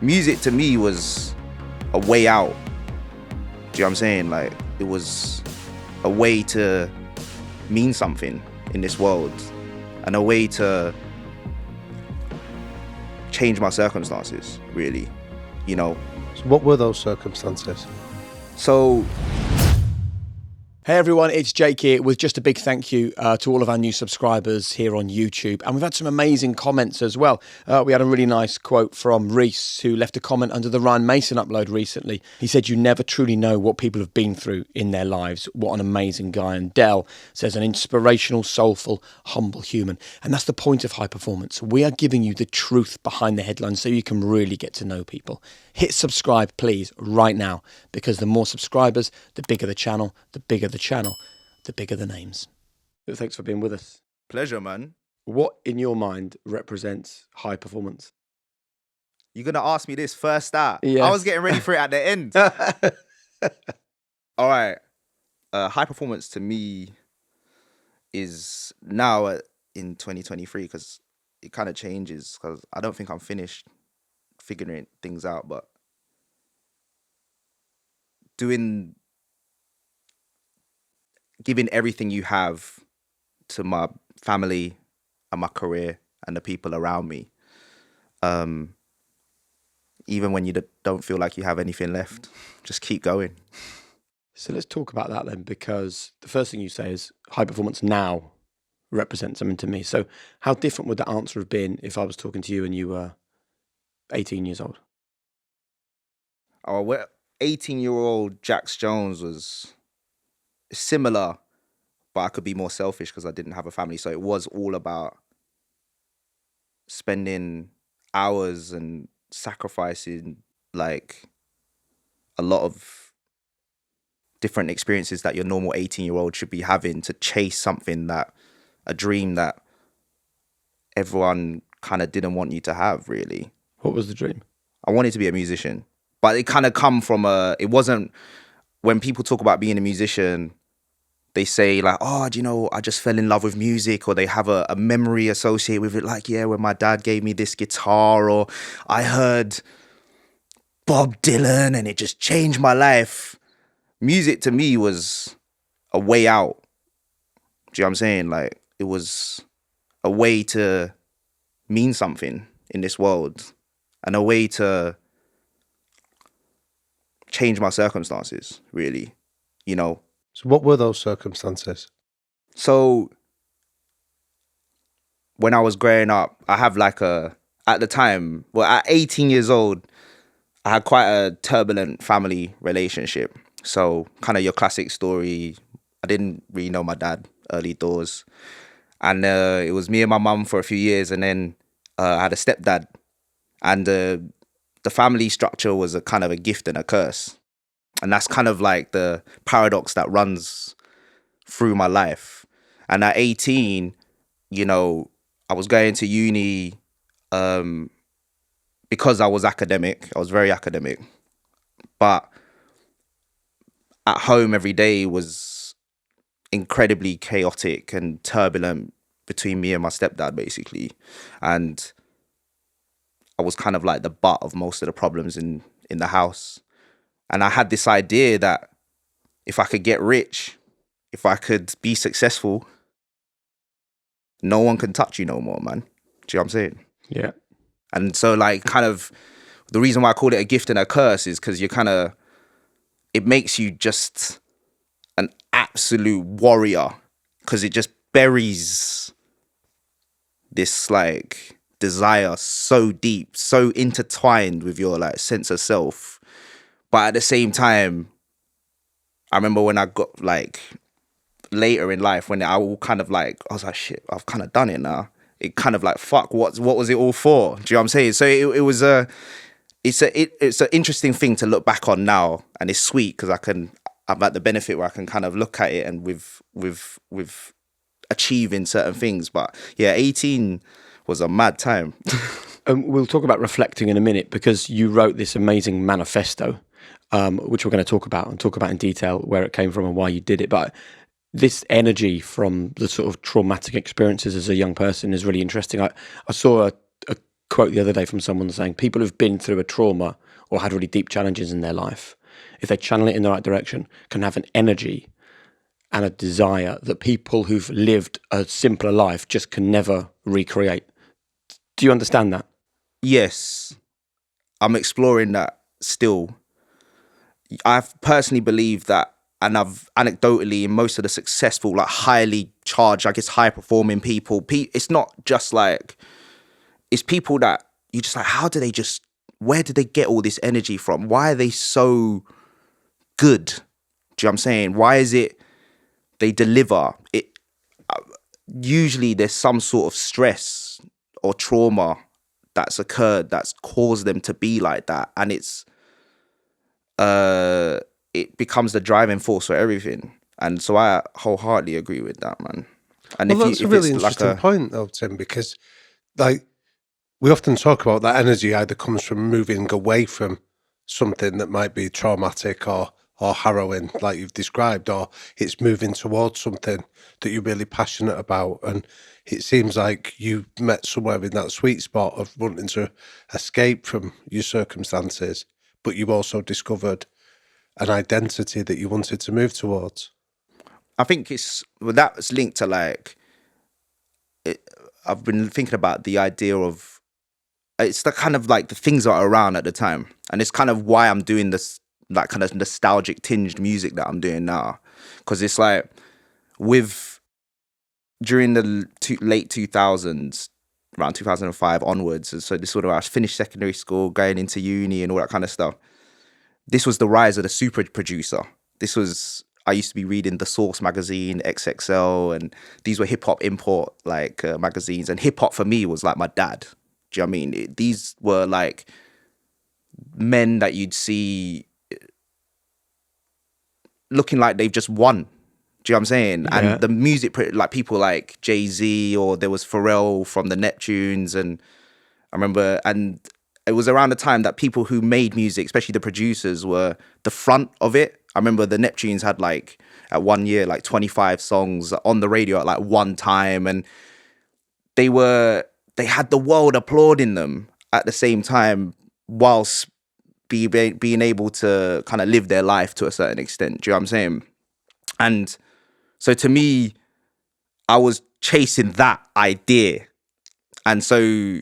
music to me was a way out. Do you know what I'm saying? Like, it was a way to mean something in this world and a way to change my circumstances, really, you know. So what were those circumstances? So, hey everyone, it's Jake here with just a big thank you to all of our new subscribers here on YouTube. And we've had some amazing comments as well. We had a really nice quote from Reese, who left a comment under the Ryan Mason upload recently. He said, "You never truly know what people have been through in their lives. What an amazing guy." And Dell says, "An inspirational, soulful, humble human." And that's the point of high performance. We are giving you the truth behind the headlines so you can really get to know people. Hit subscribe, please, right now, because the more subscribers, the bigger the channel, the bigger the names. Thanks for being with us. pleasure, man. What in your mind represents high performance? You're going to ask me this first out. Yes. I was getting ready for it at the end. All right. High performance to me is now in 2023, because it kind of changes, because I don't think I'm finished figuring things out, but giving everything you have to my family and my career and the people around me, even when you don't feel like you have anything left, just keep going. So let's talk about that then, because the first thing you say is high performance now represents something to me. So how different would that answer have been if I was talking to you and you were 18 years old? Oh, well, 18-year-old Jax Jones was similar, but I could be more selfish because I didn't have a family. So it was all about spending hours and sacrificing like a lot of different experiences that your normal 18-year-old should be having to chase something, a dream that everyone kind of didn't want you to have, really. What was the dream? I wanted to be a musician, but it kind of come from it wasn't, when people talk about being a musician, they say like, oh, do you know, I just fell in love with music, or they have a memory associated with it. Like, yeah, when my dad gave me this guitar, or I heard Bob Dylan and it just changed my life. Music to me was a way out. Do you know what I'm saying? Like, it was a way to mean something in this world and a way to change my circumstances, really, you know. So what were those circumstances? So when I was growing up, I have at the time, at 18 years old, I had quite a turbulent family relationship. So kind of your classic story. I didn't really know my dad early doors. And it was me and my mum for a few years. And then I had a stepdad. And the family structure was a kind of a gift and a curse. And that's kind of like the paradox that runs through my life. And at 18, you know, I was going to uni because I was academic. I was very academic. But at home every day was incredibly chaotic and turbulent between me and my stepdad, basically. And I was kind of like the butt of most of the problems in the house. And I had this idea that if I could get rich, if I could be successful, no one can touch you no more, man. Do you know what I'm saying? Yeah. And so like kind of the reason why I call it a gift and a curse is because it makes you just an absolute warrior, because it just buries this like desire so deep, so intertwined with your like sense of self. But at the same time, I remember when I got like later in life, when I was like, shit, I've kind of done it now. It kind of like, fuck, what was it all for? Do you know what I'm saying? So it's an interesting thing to look back on now, and it's sweet because I'm at the benefit where I can kind of look at it and with achieving certain things. But yeah, 18 was a mad time. We'll talk about reflecting in a minute, because you wrote this amazing manifesto, which we're going to talk about in detail where it came from and why you did it. But this energy from the sort of traumatic experiences as a young person is really interesting. I saw a quote the other day from someone saying people who've been through a trauma or had really deep challenges in their life, if they channel it in the right direction, can have an energy and a desire that people who've lived a simpler life just can never recreate. Do you understand that? Yes, I'm exploring that still. I've personally believed that, and I've anecdotally in most of the successful, like highly charged, I guess high performing people, it's not just like, it's people that you just like, where did they get all this energy from? Why are they so good? Do you know what I'm saying? Why is it they deliver it? Usually there's some sort of stress or trauma that's occurred that's caused them to be like that, and it becomes the driving force for everything. And so I wholeheartedly agree with that, man. And Well, that's a really interesting point, though, Tim, because like we often talk about that energy either comes from moving away from something that might be traumatic or harrowing, like you've described, or it's moving towards something that you're really passionate about. And it seems like you met somewhere in that sweet spot of wanting to escape from your circumstances, but you also discovered an identity that you wanted to move towards. I think that's linked to like, I've been thinking about the idea of, it's the kind of like the things that are around at the time. And it's kind of why I'm doing this, like kind of nostalgic tinged music that I'm doing now. Because it's like during the late 2000s, around 2005 onwards, so this sort of, I finished secondary school, going into uni and all that kind of stuff. This was the rise of the super producer. I used to be reading The Source magazine, XXL, and these were hip hop import like magazines. And hip hop for me was like my dad. Do you know what I mean? These were like men that you'd see looking like they've just won. Do you know what I'm saying? Yeah. And the music, like people like Jay-Z, or there was Pharrell from the Neptunes. And I remember, and it was around the time that people who made music, especially the producers, were the front of it. I remember the Neptunes had like, at one year, like 25 songs on the radio at like one time. And they had the world applauding them at the same time, whilst being able to kind of live their life to a certain extent. Do you know what I'm saying? And so to me, I was chasing that idea. And so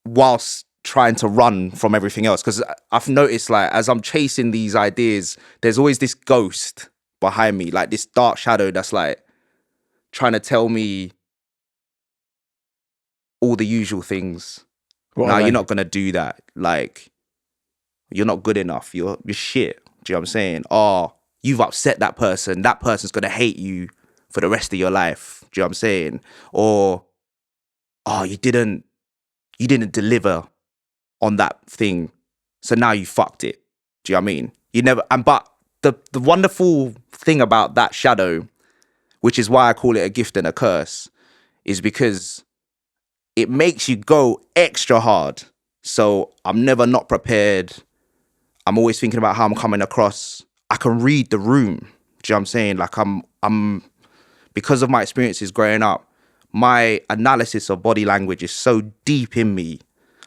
whilst trying to run from everything else, because I've noticed like as I'm chasing these ideas, there's always this ghost behind me, like this dark shadow that's like trying to tell me all the usual things. No, you're not going to do that. Like, you're not good enough. You're shit. Do you know what I'm saying? Oh, you've upset that person. That person's going to hate you for the rest of your life. Do you know what I'm saying? Or, oh, you didn't deliver on that thing. So now you fucked it. Do you know what I mean? You never, but the wonderful thing about that shadow, which is why I call it a gift and a curse, is because it makes you go extra hard. So I'm never not prepared. I'm always thinking about how I'm coming across. I can read the room. Do you know what I'm saying? Like I'm because of my experiences growing up, my analysis of body language is so deep in me.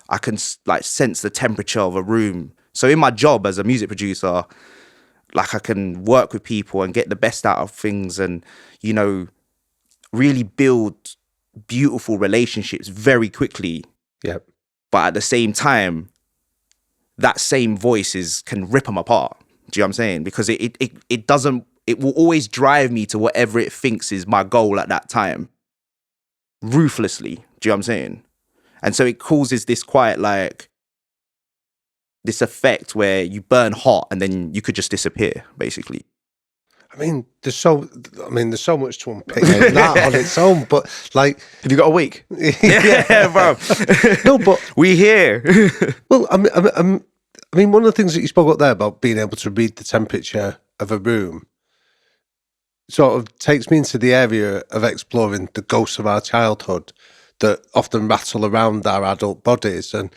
I can like sense the temperature of a room. So in my job as a music producer, like I can work with people and get the best out of things and, you know, really build beautiful relationships very quickly. Yep. But at the same time, that same voice can rip them apart. Do you know what I'm saying? Because it will always drive me to whatever it thinks is my goal at that time. Ruthlessly. Do you know what I'm saying? And so it causes this quite like this effect where you burn hot and then you could just disappear, basically. I mean, there's so much to unpick in that on its own, but like, have you got a week? Yeah, bro. No, but we here. Well, I mean, one of the things that you spoke about there about being able to read the temperature of a room sort of takes me into the area of exploring the ghosts of our childhood that often rattle around our adult bodies. And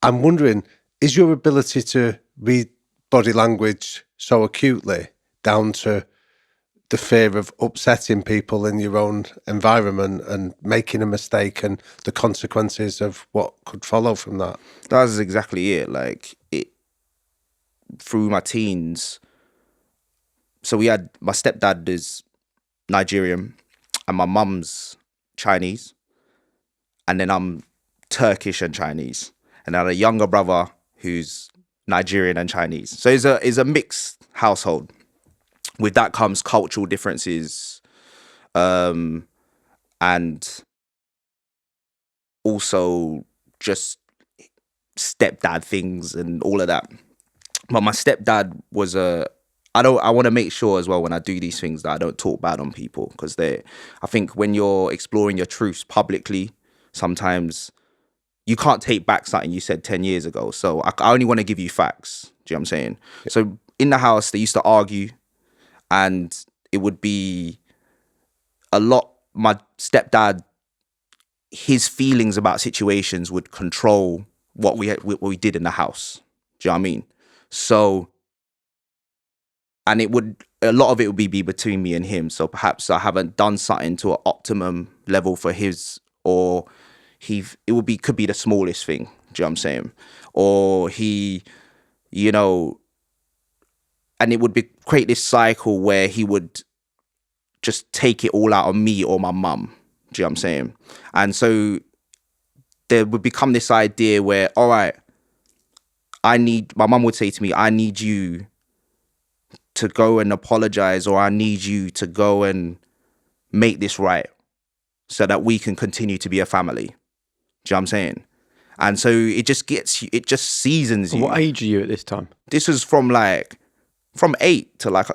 I'm wondering, is your ability to read body language so acutely down to the fear of upsetting people in your own environment and making a mistake and the consequences of what could follow from that. That's exactly it. Like it through my teens. So we had my stepdad is Nigerian and my mum's Chinese, and then I'm Turkish and Chinese, and I had a younger brother who's Nigerian and Chinese. So it's a mixed household. With that comes cultural differences, and also just stepdad things and all of that. But my stepdad was I want to make sure as well when I do these things that I don't talk bad on people, because I think when you're exploring your truths publicly, sometimes you can't take back something you said 10 years ago. So I only want to give you facts. Do you know what I'm saying? Yeah. So in the house, they used to argue, and it would be a lot. My stepdad, his feelings about situations would control what we did in the house. Do you know what I mean? So, and a lot of it would be between me and him. So perhaps I haven't done something to an optimum level for his, or could be the smallest thing. Do you know what I'm saying? Or he, you know, and it would create this cycle where he would just take it all out on me or my mum. Do you know what I'm saying? And so there would become this idea where, all right, my mum would say to me, I need you to go and apologize, or I need you to go and make this right so that we can continue to be a family. Do you know what I'm saying? And so it just seasons you. What age are you at this time? This was from 8 to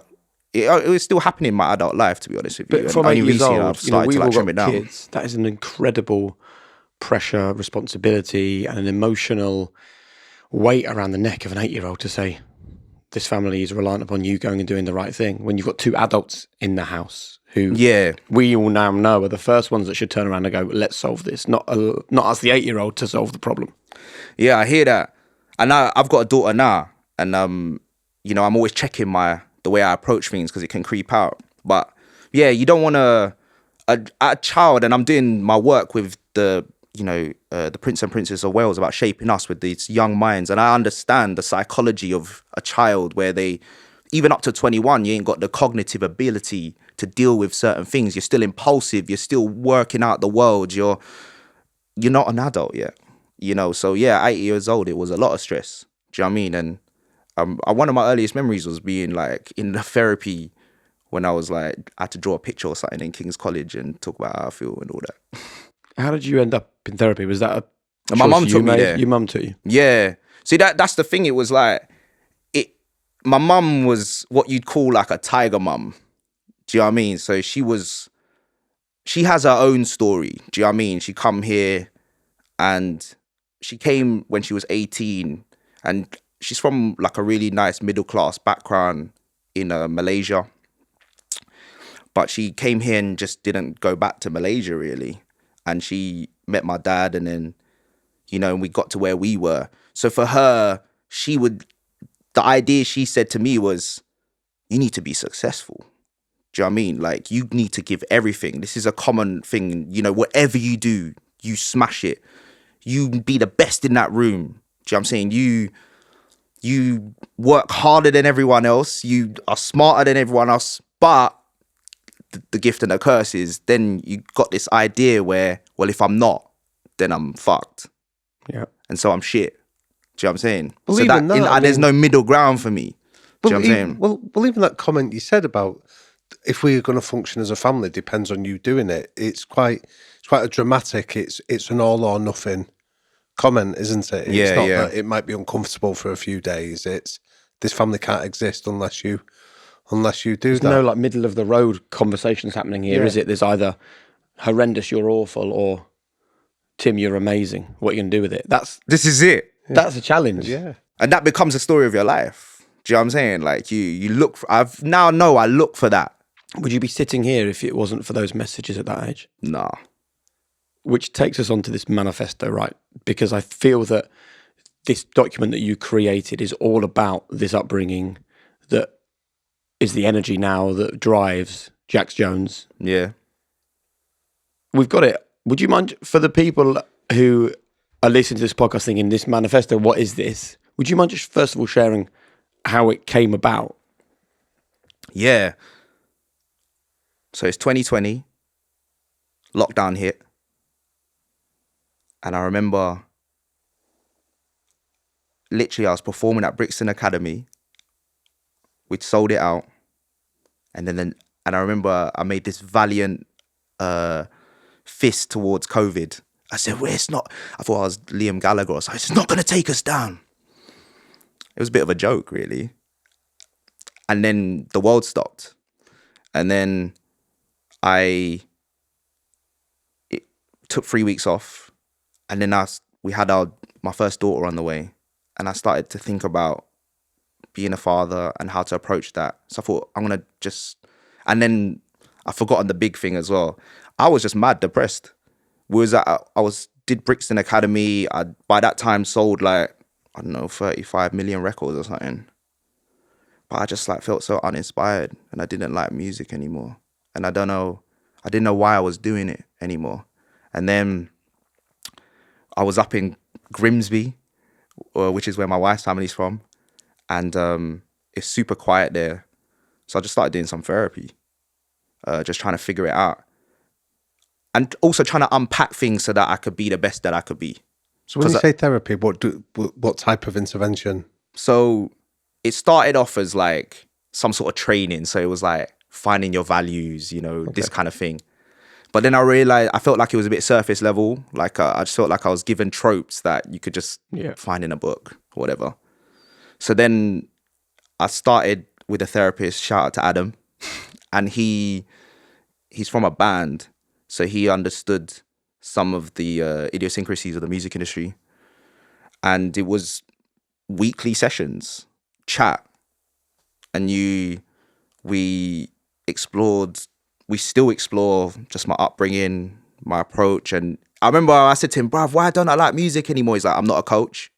it was still happening in my adult life, to be honest with you. But from 8 years old, we've all got down. kids. That is an incredible pressure, responsibility, and an emotional weight around the neck of an 8-year-old to say, this family is reliant upon you going and doing the right thing. When you've got two adults in the house who we all now know are the first ones that should turn around and go, let's solve this, not us, the 8-year-old, to solve the problem. Yeah, I hear that. And I've got a daughter now, and I'm always checking the way I approach things, because it can creep out. But yeah, you don't want a child, and I'm doing my work with the Prince and Princess of Wales about shaping us with these young minds. And I understand the psychology of a child where they, even up to 21, you ain't got the cognitive ability to deal with certain things. You're still impulsive. You're still working out the world. You're not an adult yet, So yeah, 8 years old, it was a lot of stress. Do you know what I mean? And one of my earliest memories was being in the therapy when I had to draw a picture or something in King's College and talk about how I feel and all that. How did you end up in therapy? Was that my mum took me there? Your mum took you? Yeah. See, that's the thing. It was my mum was what you'd call a tiger mum. Do you know what I mean? So she has her own story. Do you know what I mean? She come here, and she came when she was 18, and she's from a really nice middle class background in Malaysia. But she came here and just didn't go back to Malaysia really. And she met my dad, and then, and we got to where we were. So for her, the idea she said to me was, you need to be successful. Do you know what I mean? You need to give everything. This is a common thing. Whatever you do, you smash it. You be the best in that room. Do you know what I'm saying? You work harder than everyone else. You are smarter than everyone else. But the gift and the curse is then you got this idea where, well, if I'm not, then I'm fucked. Yeah. And so I'm shit. Do you know what I'm saying? Well, so even there's no middle ground for me. Do you know what I'm saying? Well, even that comment you said about if we're going to function as a family depends on you doing it. It's quite a dramatic. It's an all or nothing comment, isn't it? It's not that it might be uncomfortable for a few days. It's this family can't exist unless you do There's that. no middle of the road conversations happening here, is it? There's either horrendous, you're awful, or Tim, you're amazing. What are you going to do with it? This is it. That's a challenge. Yeah. And that becomes the story of your life. Do you know what I'm saying? You look for, I look for that. Would you be sitting here if it wasn't for those messages at that age? Nah. Which takes us on to this manifesto, right? Because I feel that this document that you created is all about this upbringing that is the energy now that drives Jax Jones. Yeah. We've got it. Would you mind, for the people who are listening to this podcast thinking, this manifesto, what is this? Would you mind just first of all sharing how it came about? Yeah. So it's 2020. Lockdown hit. And I remember literally I was performing at Brixton Academy. We'd sold it out. And I remember I made this valiant fist towards COVID. I said, well, it's not. I thought I was Liam Gallagher or something. It's not going to take us down. It was a bit of a joke, really. And then the world stopped. And then it took 3 weeks off. And then we had my first daughter on the way. And I started to think about being a father and how to approach that. So I thought, I'm going to just... And then I've forgotten the big thing as well. I was just mad depressed. Did Brixton Academy. I, by that time, sold like, I don't know, 35 million records or something. But I just like felt so uninspired and I didn't like music anymore. And I didn't know why I was doing it anymore. And then I was up in Grimsby, which is where my wife's family's from. And it's super quiet there. So I just started doing some therapy, just trying to figure it out. And also trying to unpack things so that I could be the best that I could be. So when you say therapy, what type of intervention? So it started off as like some sort of training. So it was like finding your values, this kind of thing. But then I realized, I felt like it was a bit surface level. Like I just felt like I was given tropes that you could just find in a book or whatever. So then I started with a therapist, shout out to Adam. And he's from a band. So he understood some of the idiosyncrasies of the music industry. And it was weekly sessions, chat. And we still explore just my upbringing, my approach. And I remember I said to him, bruv, why don't I like music anymore? He's like, I'm not a coach.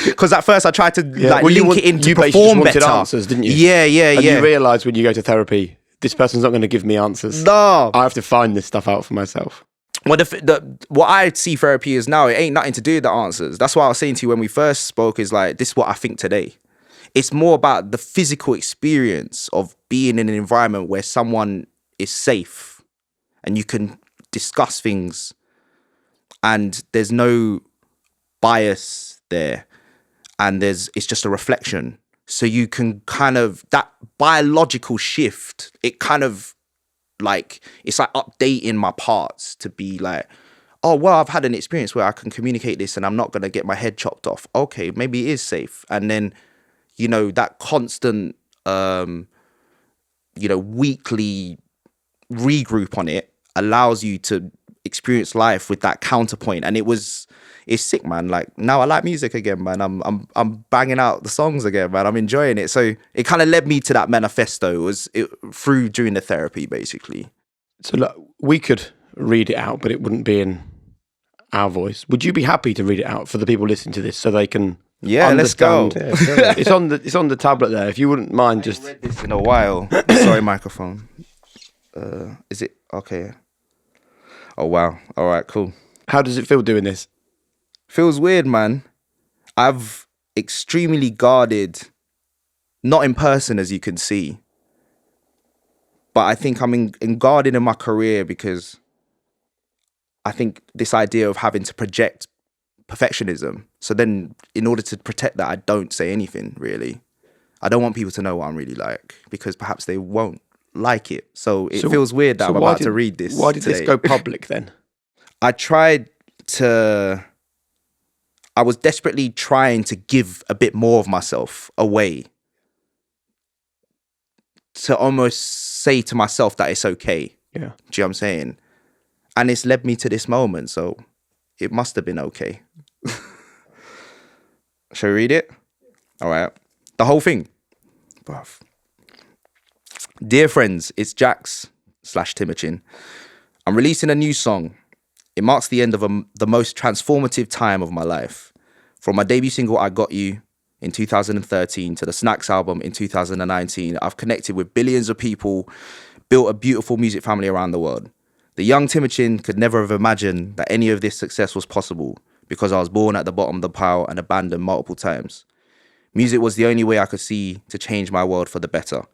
Because at first I tried to link it into perform better. Answers, didn't you? Yeah. And you realise when you go to therapy, this person's not going to give me answers. No. I have to find this stuff out for myself. Well, what I see therapy is now, it ain't nothing to do with the answers. That's what I was saying to you when we first spoke, is like, this is what I think today. It's more about the physical experience of being in an environment where someone is safe and you can discuss things and there's no bias there and it's just a reflection. So you can kind of, that biological shift, it kind of like, it's like updating my parts to be like, oh, well, I've had an experience where I can communicate this and I'm not going to get my head chopped off. Okay, maybe it is safe. And then, that constant, weekly regroup on it allows you to experience life with that counterpoint. And it's sick, man. Like, now I like music again, man. I'm banging out the songs again, man. I'm enjoying it. So it kind of led me to that manifesto through doing the therapy, basically. So look, we could read it out, but it wouldn't be in our voice. Would you be happy to read it out for the people listening to this so they can understand? Let's go. Yeah, it's on the tablet there. If you wouldn't mind, just read this in a while. Sorry, microphone. Is it okay? Oh wow! All right, cool. How does it feel doing this? Feels weird, man. I've extremely guarded, not in person as you can see, but I think I'm in guarded in my career because I think this idea of having to project perfectionism. So then in order to protect that, I don't say anything really. I don't want people to know what I'm really like because perhaps they won't like it. So it feels weird that I'm about to read this. Why did today. this go public then? I was desperately trying to give a bit more of myself away to almost say to myself that it's okay. Yeah. Do you know what I'm saying? And it's led me to this moment, so it must have been okay. Shall we read it? All right. The whole thing. Bruv. Dear friends, it's Jax /Timucin. I'm releasing a new song. It marks the end of the most transformative time of my life. From my debut single, I Got You, in 2013 to the Snacks album in 2019, I've connected with billions of people, built a beautiful music family around the world. The young Timucin could never have imagined that any of this success was possible because I was born at the bottom of the pile and abandoned multiple times. Music was the only way I could see to change my world for the better.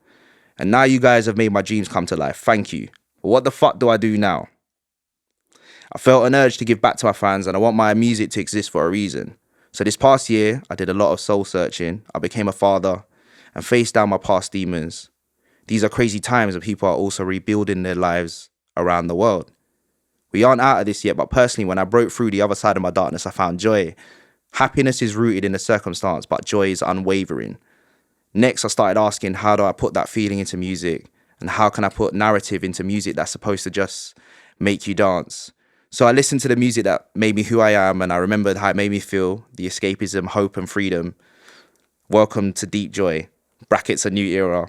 And now you guys have made my dreams come to life. Thank you. But what the fuck do I do now? I felt an urge to give back to my fans, and I want my music to exist for a reason. So this past year, I did a lot of soul searching. I became a father and faced down my past demons. These are crazy times, and people are also rebuilding their lives around the world. We aren't out of this yet, but personally, when I broke through the other side of my darkness, I found joy. Happiness is rooted in the circumstance, but joy is unwavering. Next, I started asking, how do I put that feeling into music? And how can I put narrative into music that's supposed to just make you dance? So I listened to the music that made me who I am, and I remembered how it made me feel, the escapism, hope and freedom. Welcome to Deep Joy, brackets a new era.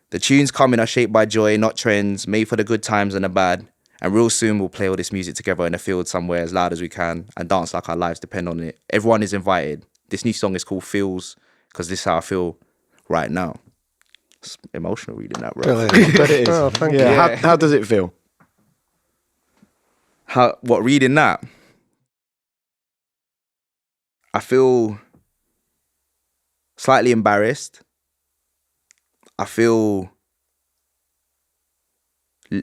The tunes coming are shaped by joy, not trends, made for the good times and the bad. And real soon we'll play all this music together in a field somewhere as loud as we can and dance like our lives depend on it. Everyone is invited. This new song is called Feels, because this is how I feel right now. It's emotional reading that, bro. But it is. Oh, thank you. Yeah. How does it feel? What reading that? I feel slightly embarrassed. I feel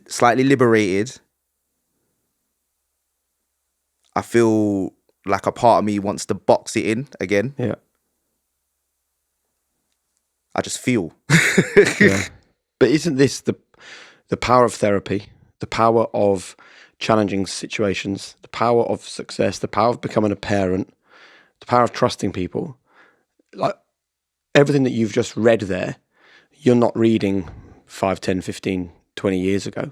slightly liberated. I feel like a part of me wants to box it in again. Yeah. I just feel. Yeah. But isn't this the power of therapy, the power of challenging situations, the power of success, the power of becoming a parent, the power of trusting people? Like everything that you've just read there, you're not reading 5, 10, 15, 20 years ago.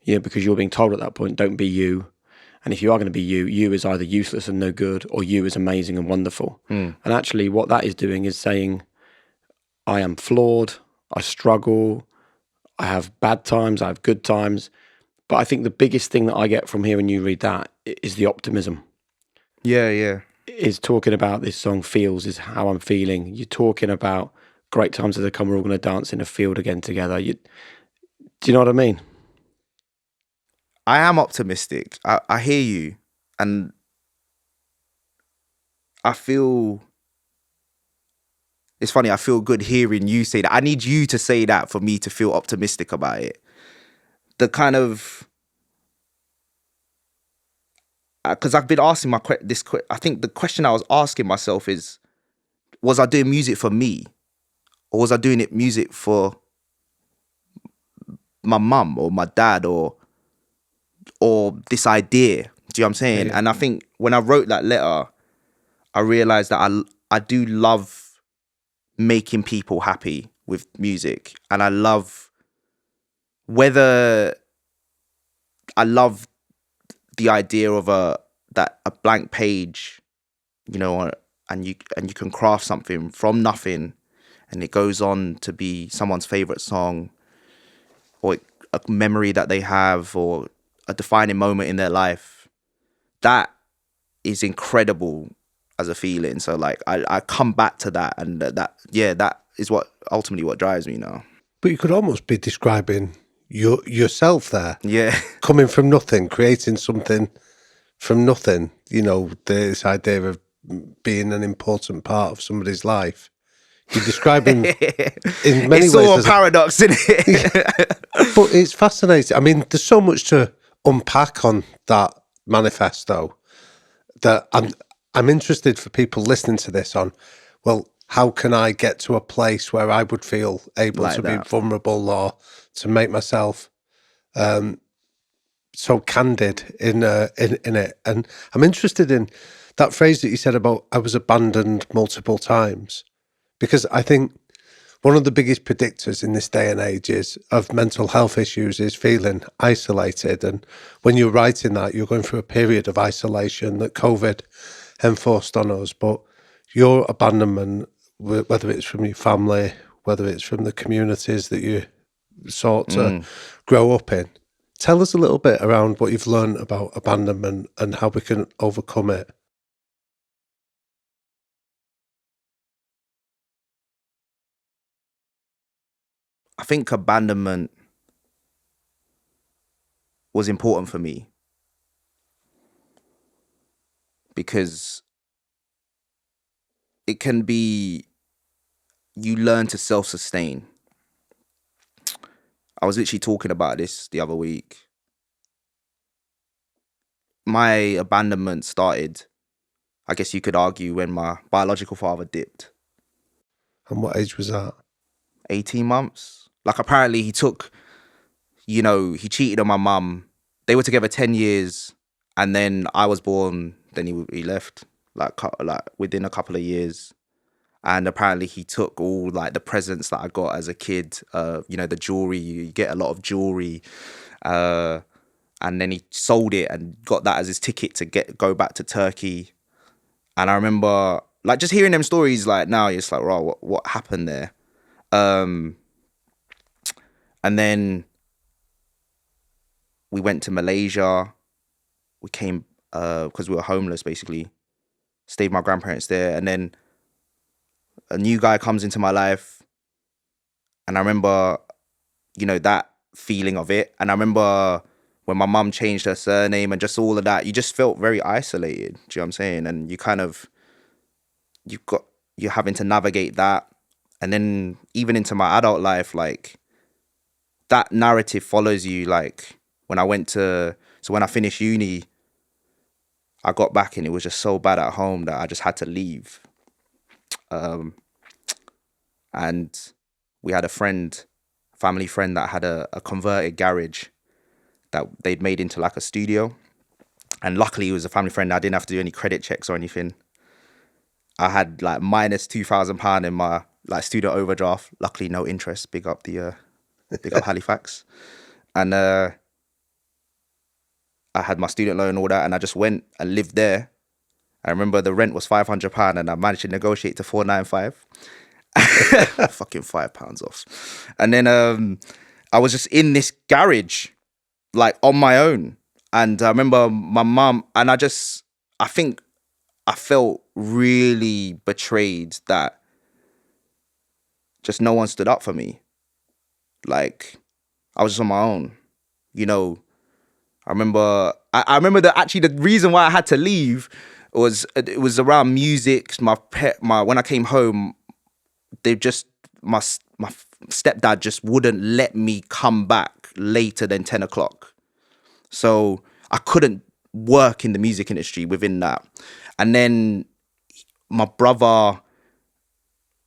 Yeah, because you're being told at that point, don't be you. And if you are going to be you, you is either useless and no good, or you is amazing and wonderful. And actually what that is doing is saying, I am flawed, I struggle, I have bad times, I have good times. But I think the biggest thing that I get from hearing you read that is the optimism. Yeah. Is talking about this song Feels is how I'm feeling. You're talking about great times as they come, we're all going to dance in a field again together. Do you know what I mean? I am optimistic. I hear you. And I feel... It's funny, I feel good hearing you say that. I need you to say that for me to feel optimistic about it. The kind of... Because I've been asking I think the question I was asking myself is, was I doing music for me? Or was I doing music for my mum or my dad or this idea? Do you know what I'm saying? Yeah. And I think when I wrote that letter, I realized that I do love making people happy with music. And I love the idea of a blank page, you know, and you can craft something from nothing, and it goes on to be someone's favorite song, or a memory that they have, or a defining moment in their life. That is incredible as a feeling. So like I come back to that, and that is what ultimately what drives me now. But you could almost be describing yourself there. Yeah. Coming from nothing, creating something from nothing. You know, this idea of being an important part of somebody's life. You're describing in many it's ways. all a paradox, isn't it? But it's fascinating. I mean, there's so much to unpack on that manifesto that I'm interested for people listening to this on, well, how can I get to a place where I would feel able like to that. be vulnerable, or to make myself so candid in it? And I'm interested in that phrase that you said about I was abandoned multiple times, because I think one of the biggest predictors in this day and age of mental health issues is feeling isolated. And when you're writing that, you're going through a period of isolation that COVID enforced on us. But your abandonment, whether it's from your family, whether it's from the communities that you sought to grow up in, tell us a little bit around what you've learned about abandonment and how we can overcome it. I think abandonment was important for me because it can be, you learn to self-sustain. I was literally talking about this the other week. My abandonment started, I guess you could argue, when my biological father dipped. And what age was that? 18 months. Like, apparently he took, he cheated on my mum. They were together 10 years, and then I was born, then he left, like within a couple of years. And apparently he took all like the presents that I got as a kid, the jewelry, you get a lot of jewelry, and then he sold it and got that as his ticket to go back to Turkey. And I remember like just hearing them stories, like now it's like, wow, what happened there? And then we went to Malaysia. We came because we were homeless, basically. Stayed with my grandparents there, and then a new guy comes into my life, and I remember, that feeling of it. And I remember when my mum changed her surname and just all of that, you just felt very isolated. Do you know what I'm saying? And you're having to navigate that. And then even into my adult life, like that narrative follows you. Like when I finished uni, I got back and it was just so bad at home that I just had to leave. And we had a family friend that had a converted garage that they'd made into like a studio. And luckily it was a family friend. I didn't have to do any credit checks or anything. I had like minus £2,000 in my like student overdraft. Luckily no interest. Big up Halifax. And I had my student loan and all that, and I just went and lived there. I remember the rent was £500 and I managed to negotiate to £495. Fucking £5 off. And then I was just in this garage, like on my own. And I remember my mum, and I think I felt really betrayed that just no one stood up for me. Like I was just on my own, I remember that actually the reason why I had to leave was it was around music. When I came home, my stepdad just wouldn't let me come back later than 10 o'clock. So I couldn't work in the music industry within that. And then my brother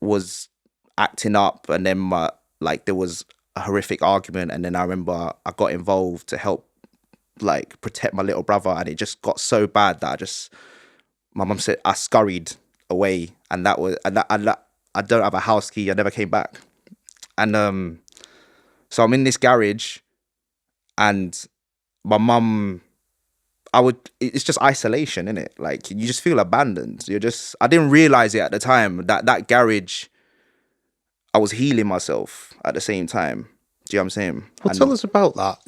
was acting up, and then there was a horrific argument. And then I remember I got involved to help like protect my little brother, and it just got so bad that my mum said I scurried away, and I don't have a house key. I never came back. And so I'm in this garage, and my mum, it's just isolation, innit? Like you just feel abandoned. I didn't realize it at the time that garage, I was healing myself at the same time. Do you know what I'm saying? Well, tell us about that.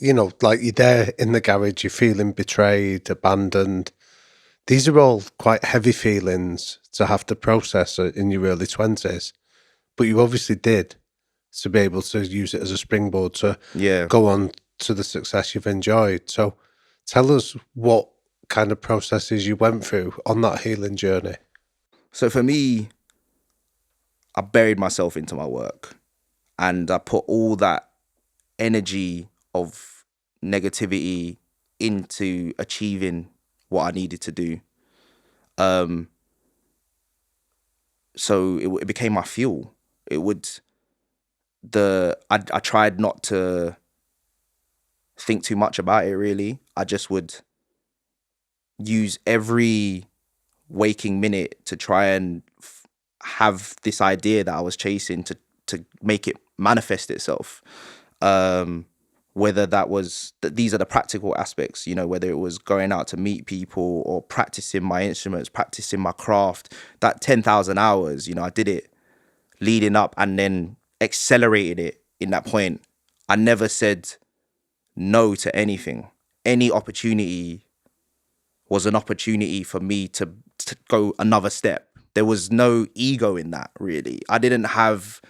Like you're there in the garage, you're feeling betrayed, abandoned. These are all quite heavy feelings to have to process in your early 20s. But you obviously did, to be able to use it as a springboard to go on to the success you've enjoyed. So tell us what kind of processes you went through on that healing journey. So for me, I buried myself into my work, and I put all that energy of negativity into achieving what I needed to do. So it became my fuel. I tried not to think too much about it, really. I just would use every waking minute to try and have this idea that I was chasing to make it manifest itself. Whether that was these are the practical aspects, whether it was going out to meet people or practicing my instruments, practicing my craft, that 10,000 hours, I did it leading up and then accelerated it in that point. I never said no to anything. Any opportunity was an opportunity for me to go another step. There was no ego in that, really. I didn't have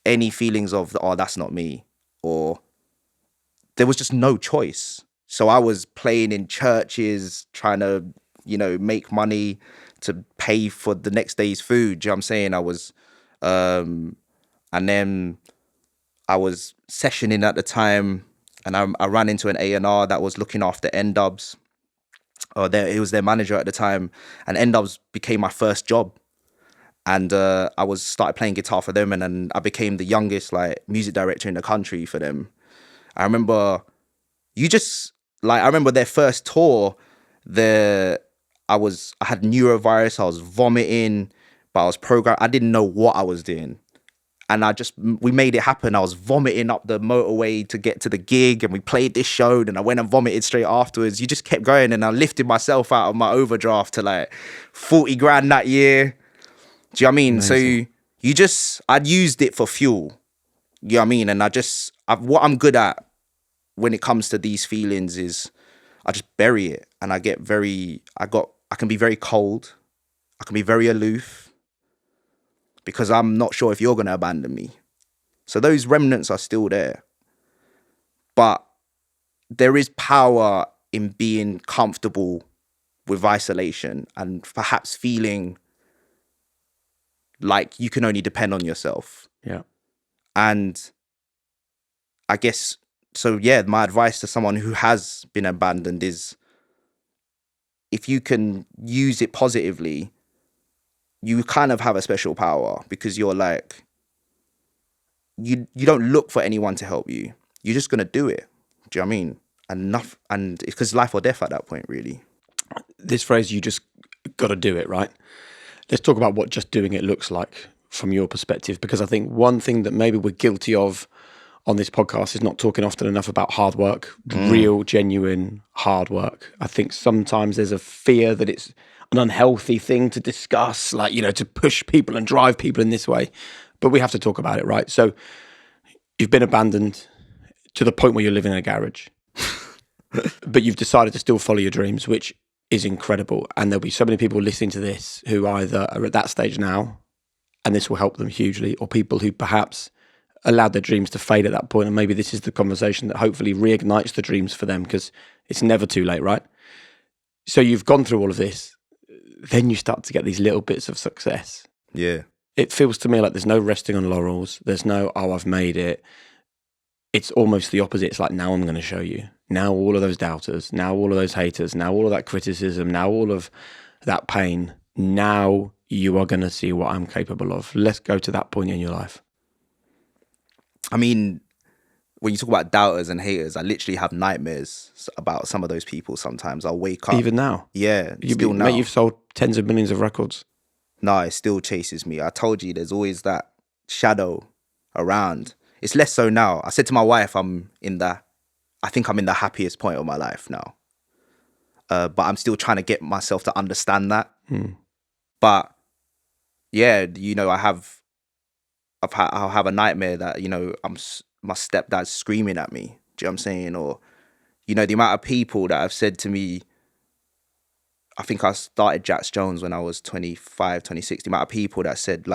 any feelings of, oh, that's not me, or there was just no choice. So I was playing in churches, trying to, make money to pay for the next day's food. Do you know what I'm saying? I was, and then I was sessioning at the time, and I ran into an A&R that was looking after N-Dubs. He was their manager at the time, and N-Dubs became my first job. And I started playing guitar for them, and then I became the youngest music director in the country for them. I remember I remember their first tour. I had neurovirus. I was vomiting, but I was programmed. I didn't know what I was doing, and we made it happen. I was vomiting up the motorway to get to the gig, and we played this show. And I went and vomited straight afterwards. You just kept going, and I lifted myself out of my overdraft to 40 grand that year. Do you know what I mean? Amazing. So I'd used it for fuel. You know what I mean? And what I'm good at when it comes to these feelings is I just bury it, and I can be very cold. I can be very aloof because I'm not sure if you're going to abandon me. So those remnants are still there. But there is power in being comfortable with isolation and perhaps feeling like you can only depend on yourself. Yeah. And I guess, so yeah, my advice to someone who has been abandoned is, if you can use it positively, you kind of have a special power, because you're you don't look for anyone to help you. You're just going to do it. Do you know what I mean? And because life or death at that point, really. This phrase, you just got to do it, right? Let's talk about what just doing it looks like from your perspective, because I think one thing that maybe we're guilty of on this podcast is not talking often enough about hard work, real, genuine hard work. I think sometimes there's a fear that it's an unhealthy thing to discuss, to push people and drive people in this way. But we have to talk about it, right? So you've been abandoned to the point where you're living in a garage, but you've decided to still follow your dreams, which is incredible. And there'll be so many people listening to this who either are at that stage now, and this will help them hugely, or people who perhaps allowed their dreams to fade at that point, and maybe this is the conversation that hopefully reignites the dreams for them, because it's never too late, right? So you've gone through all of this, then you start to get these little bits of success. Yeah. It feels to me like there's no resting on laurels. There's no, oh, I've made it. It's almost the opposite. It's like, now I'm going to show you. Now all of those doubters, now all of those haters, now all of that criticism, now all of that pain, now you are going to see what I'm capable of. Let's go to that point in your life. I mean, when you talk about doubters and haters, I literally have nightmares about some of those people sometimes. I'll wake up. Even now? Yeah, now. Mate, you've sold tens of millions of records. No, it still chases me. I told you, there's always that shadow around. It's less so now. I said to my wife, I think I'm in the happiest point of my life now. But I'm still trying to get myself to understand that. But yeah, I'll have a nightmare that, my stepdad's screaming at me. Do you know what I'm saying? Or, the amount of people that have said to me, I think I started Jax Jones when I was 25, 26. The amount of people that said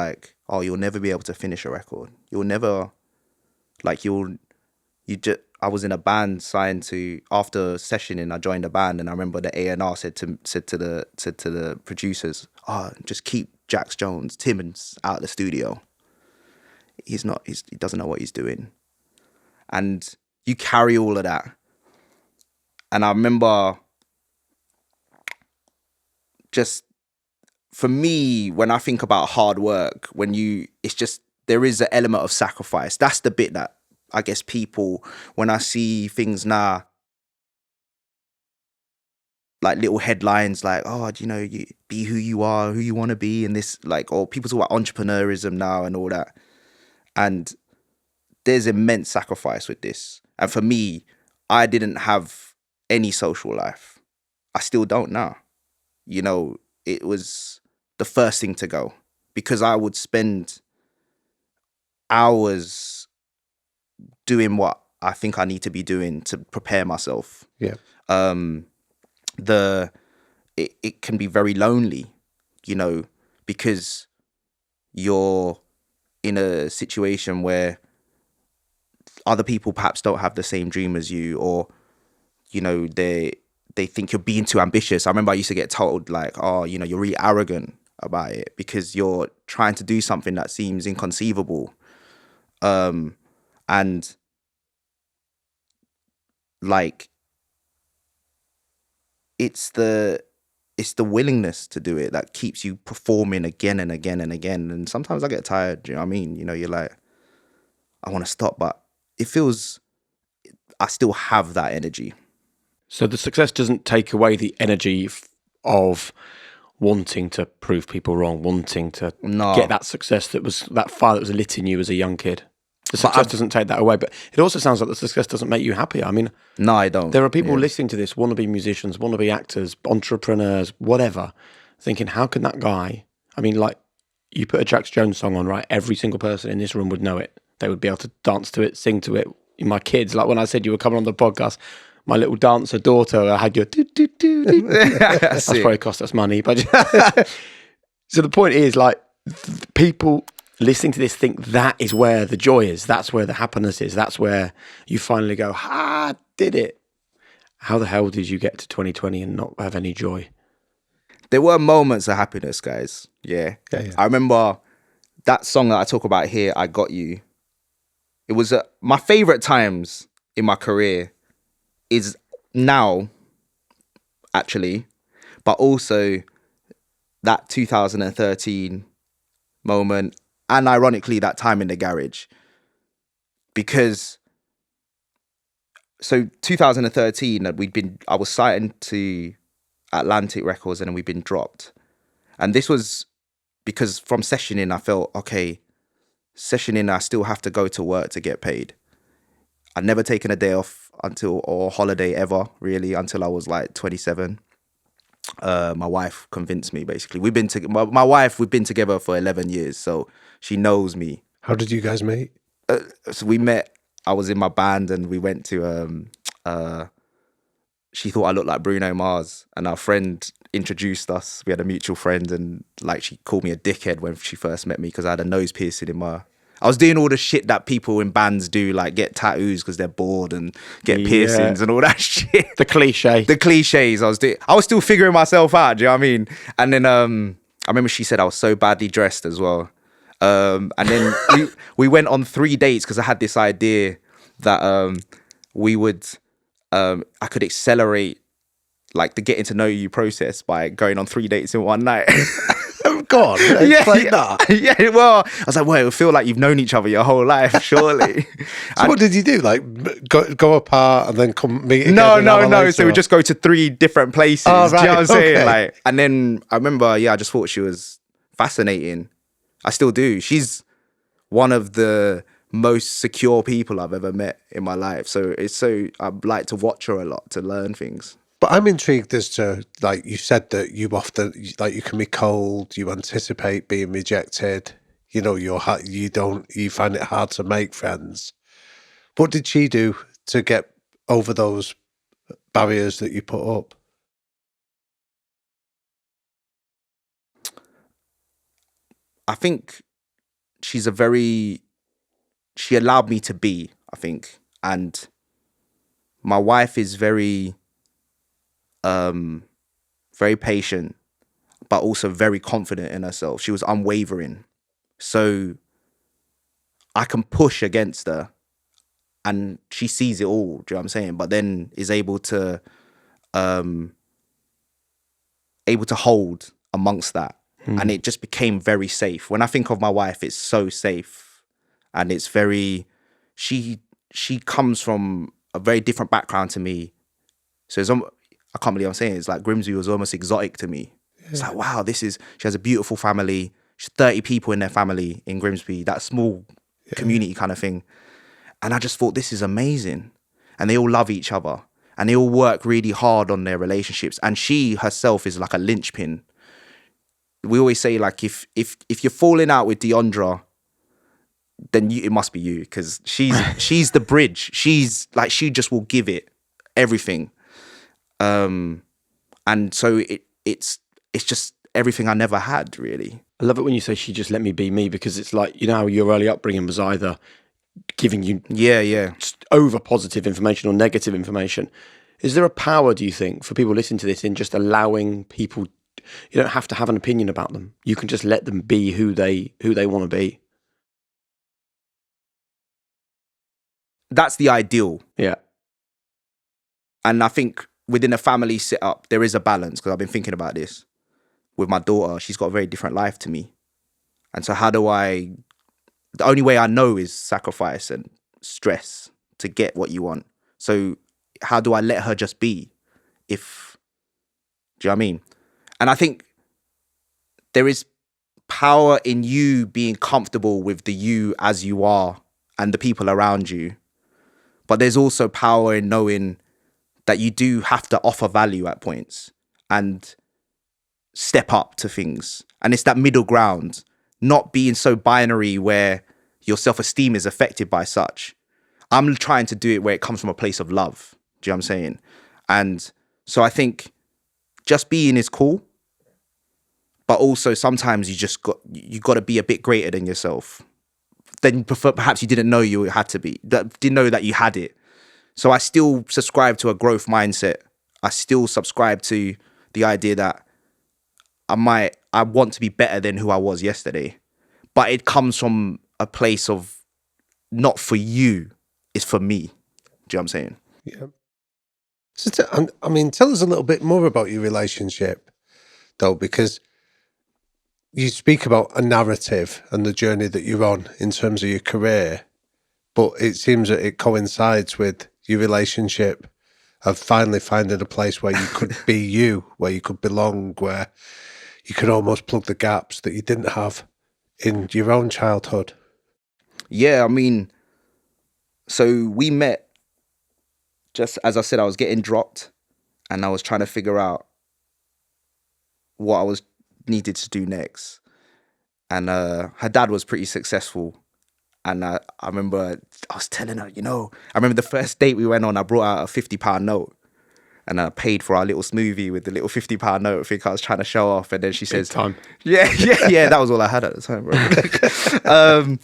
oh, you'll never be able to finish a record. You'll never, I was in a band signed to, after sessioning, I joined a band, and I remember the A&R said to the producers, just keep Jax Jones. Tim's out of the studio. He doesn't know what he's doing. And you carry all of that. And I remember, just for me, when I think about hard work, there is an element of sacrifice. That's the bit that I guess people, when I see things now, like little headlines you be who you are, who you want to be, and this, or people talk about entrepreneurism now and all that. And there's immense sacrifice with this. And for me, I didn't have any social life. I still don't now. It was the first thing to go, because I would spend hours doing what I think I need to be doing to prepare myself. Yeah. It can be very lonely, because you're in a situation where other people perhaps don't have the same dream as you, or, you know, they think you're being too ambitious. I remember I used to get told like, oh, you know, you're really arrogant about it because you're trying to do something that seems inconceivable. And like, it's the willingness to do it that keeps you performing again and again and again. And sometimes I get tired, do you know what I mean? You know, you're like, I want to stop, but it feels, I still have that energy. So the success doesn't take away the energy of wanting to prove people wrong, wanting to get that success that fire that was lit in you as a young kid. The success doesn't take that away, but it also sounds like the success doesn't make you happier. I mean, no, I don't. There are people listening to this, wannabe musicians, wannabe actors, entrepreneurs, whatever, thinking, how can that guy, I mean, like, you put a Jax Jones song on, right? Every single person in this room would know it. They would be able to dance to it, sing to it. My kids, like when I said you were coming on the podcast, my little dancer daughter, I had your do. That's probably cost us money. But so the point is, like, people listening to this think that is where the joy is. That's where the happiness is. That's where you finally go, did it. How the hell did you get to 2020 and not have any joy? There were moments of happiness, guys. Yeah. I remember that song that I talk about here, I Got You. It was my favorite times in my career is now, actually, but also that 2013 moment, and ironically that time in the garage. Because so 2013, I was signed to Atlantic Records and then we'd been dropped. And this was because from sessioning I felt, okay, sessioning I still have to go to work to get paid. I'd never taken a day off or holiday ever, really, until I was like 27. My wife convinced me, basically. We've been together for 11 years, so she knows me. How did you guys meet? So we met, I was in my band and we went to, she thought I looked like Bruno Mars, and our friend introduced us. We had a mutual friend, and like she called me a dickhead when she first met me because I had a nose piercing I was doing all the shit that people in bands do, like get tattoos because they're bored and get piercings and all that shit. The cliches I was still figuring myself out, do you know what I mean? And then I remember she said I was so badly dressed as well. And then we went on 3 dates because I had this idea that we would, I could accelerate like the getting to know you process by going on 3 dates in one night. Go on, explain that. Yeah, well, I was like, well, it would feel like you've known each other your whole life, surely. So what did you do? Like go apart and then come meet again? No. So we just go to 3 different places. Oh, right. Do you know what I'm saying? Okay. Like, and then I remember, I just thought she was fascinating. I still do. She's one of the most secure people I've ever met in my life. So I like to watch her a lot to learn things. But I'm intrigued as to, like, you said that you often, like, you can be cold, you anticipate being rejected, you know, you find it hard to make friends. What did she do to get over those barriers that you put up? I think she allowed me to be, I think. And my wife is very patient, but also very confident in herself. She was unwavering. So I can push against her and she sees it all, do you know what I'm saying? But then is able to hold amongst that. And it just became very safe. When I think of my wife, it's so safe. And it's very, she comes from a very different background to me. So I can't believe I'm saying it. It's like Grimsby was almost exotic to me. Yeah. It's like, wow, she has a beautiful family. She's 30 people in their family in Grimsby, that small community kind of thing. And I just thought, this is amazing. And they all love each other. And they all work really hard on their relationships. And she herself is like a linchpin. We always say, like, if you're falling out with Deandra, then it must be you, because she's the bridge. She's like, she just will give it everything. And so it's just everything I never had, really. I love it when you say she just let me be me, because it's like, you know how your early upbringing was either giving you Yeah. over positive information or negative information. Is there a power, do you think, for people listening to this in just allowing people, you don't have to have an opinion about them. You can just let them be who they want to be. That's the ideal. Yeah. And I think within a family setup, there is a balance, because I've been thinking about this with my daughter. She's got a very different life to me. And so the only way I know is sacrifice and stress to get what you want. So how do I let her just be? Do you know what I mean? And I think there is power in you being comfortable with the you as you are and the people around you. But there's also power in knowing that you do have to offer value at points and step up to things. And it's that middle ground, not being so binary where your self-esteem is affected by such. I'm trying to do it where it comes from a place of love. Do you know what I'm saying? And so I think just being is cool, but also sometimes you got to be a bit greater than yourself. Then perhaps you didn't know you had to be, didn't know that you had it. So I still subscribe to a growth mindset. I still subscribe to the idea that I want to be better than who I was yesterday. But it comes from a place of not for you, it's for me. Do you know what I'm saying? Yeah. So, tell us a little bit more about your relationship, though, because you speak about a narrative and the journey that you're on in terms of your career, but it seems that it coincides with your relationship of finally finding a place where you could be you, where you could belong, where you could almost plug the gaps that you didn't have in your own childhood. Yeah, I mean, so we met, just as I said, I was getting dropped and I was trying to figure out what I was needed to do next. And her dad was pretty successful. And I remember I was telling her, I remember the first date we went on, I brought out a £50 note and I paid for our little smoothie with the little £50 note. I think I was trying to show off. And then she says, time. Yeah, that was all I had at the time, bro.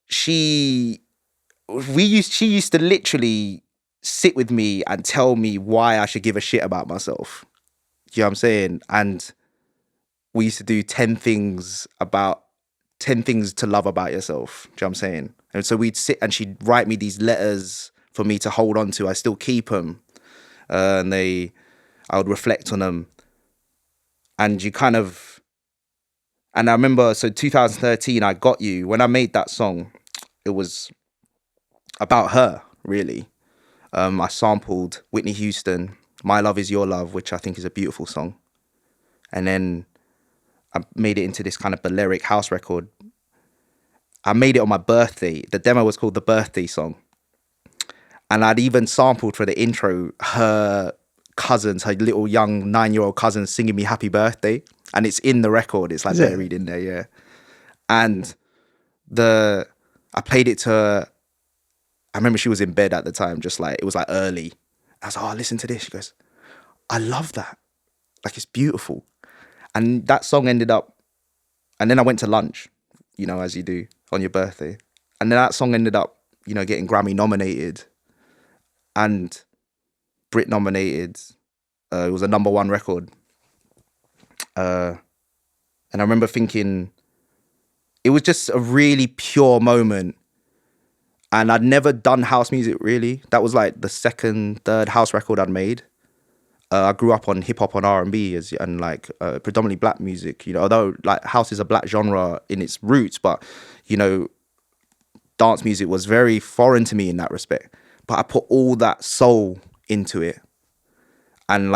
She used to literally sit with me and tell me why I should give a shit about myself. You know what I'm saying? And we used to do 10 things to love about yourself. Do you know what I'm saying? And so we'd sit and she'd write me these letters for me to hold on to. I still keep them. I would reflect on them. And and I remember, so 2013, I Got You. When I made that song, it was about her, really. I sampled Whitney Houston, My Love Is Your Love, which I think is a beautiful song. And then I made it into this kind of Balearic house record. I made it on my birthday. The demo was called The Birthday Song. And I'd even sampled for the intro her cousins, her little young 9-year-old cousins singing me happy birthday. And it's in the record. It's like buried in there, yeah. And I played it to her. I remember she was in bed at the time, it was like early. I was like, listen to this. She goes, I love that. Like, it's beautiful. And that song ended up, and then I went to lunch, as you do on your birthday. And then that song ended up, getting Grammy nominated and Brit nominated. It was a #1 record. And I remember thinking, it was just a really pure moment. And I'd never done house music, really. That was like the second, third house record I'd made. I grew up on hip hop and R&B and predominantly black music, although like house is a black genre in its roots, but, dance music was very foreign to me in that respect. But I put all that soul into it. And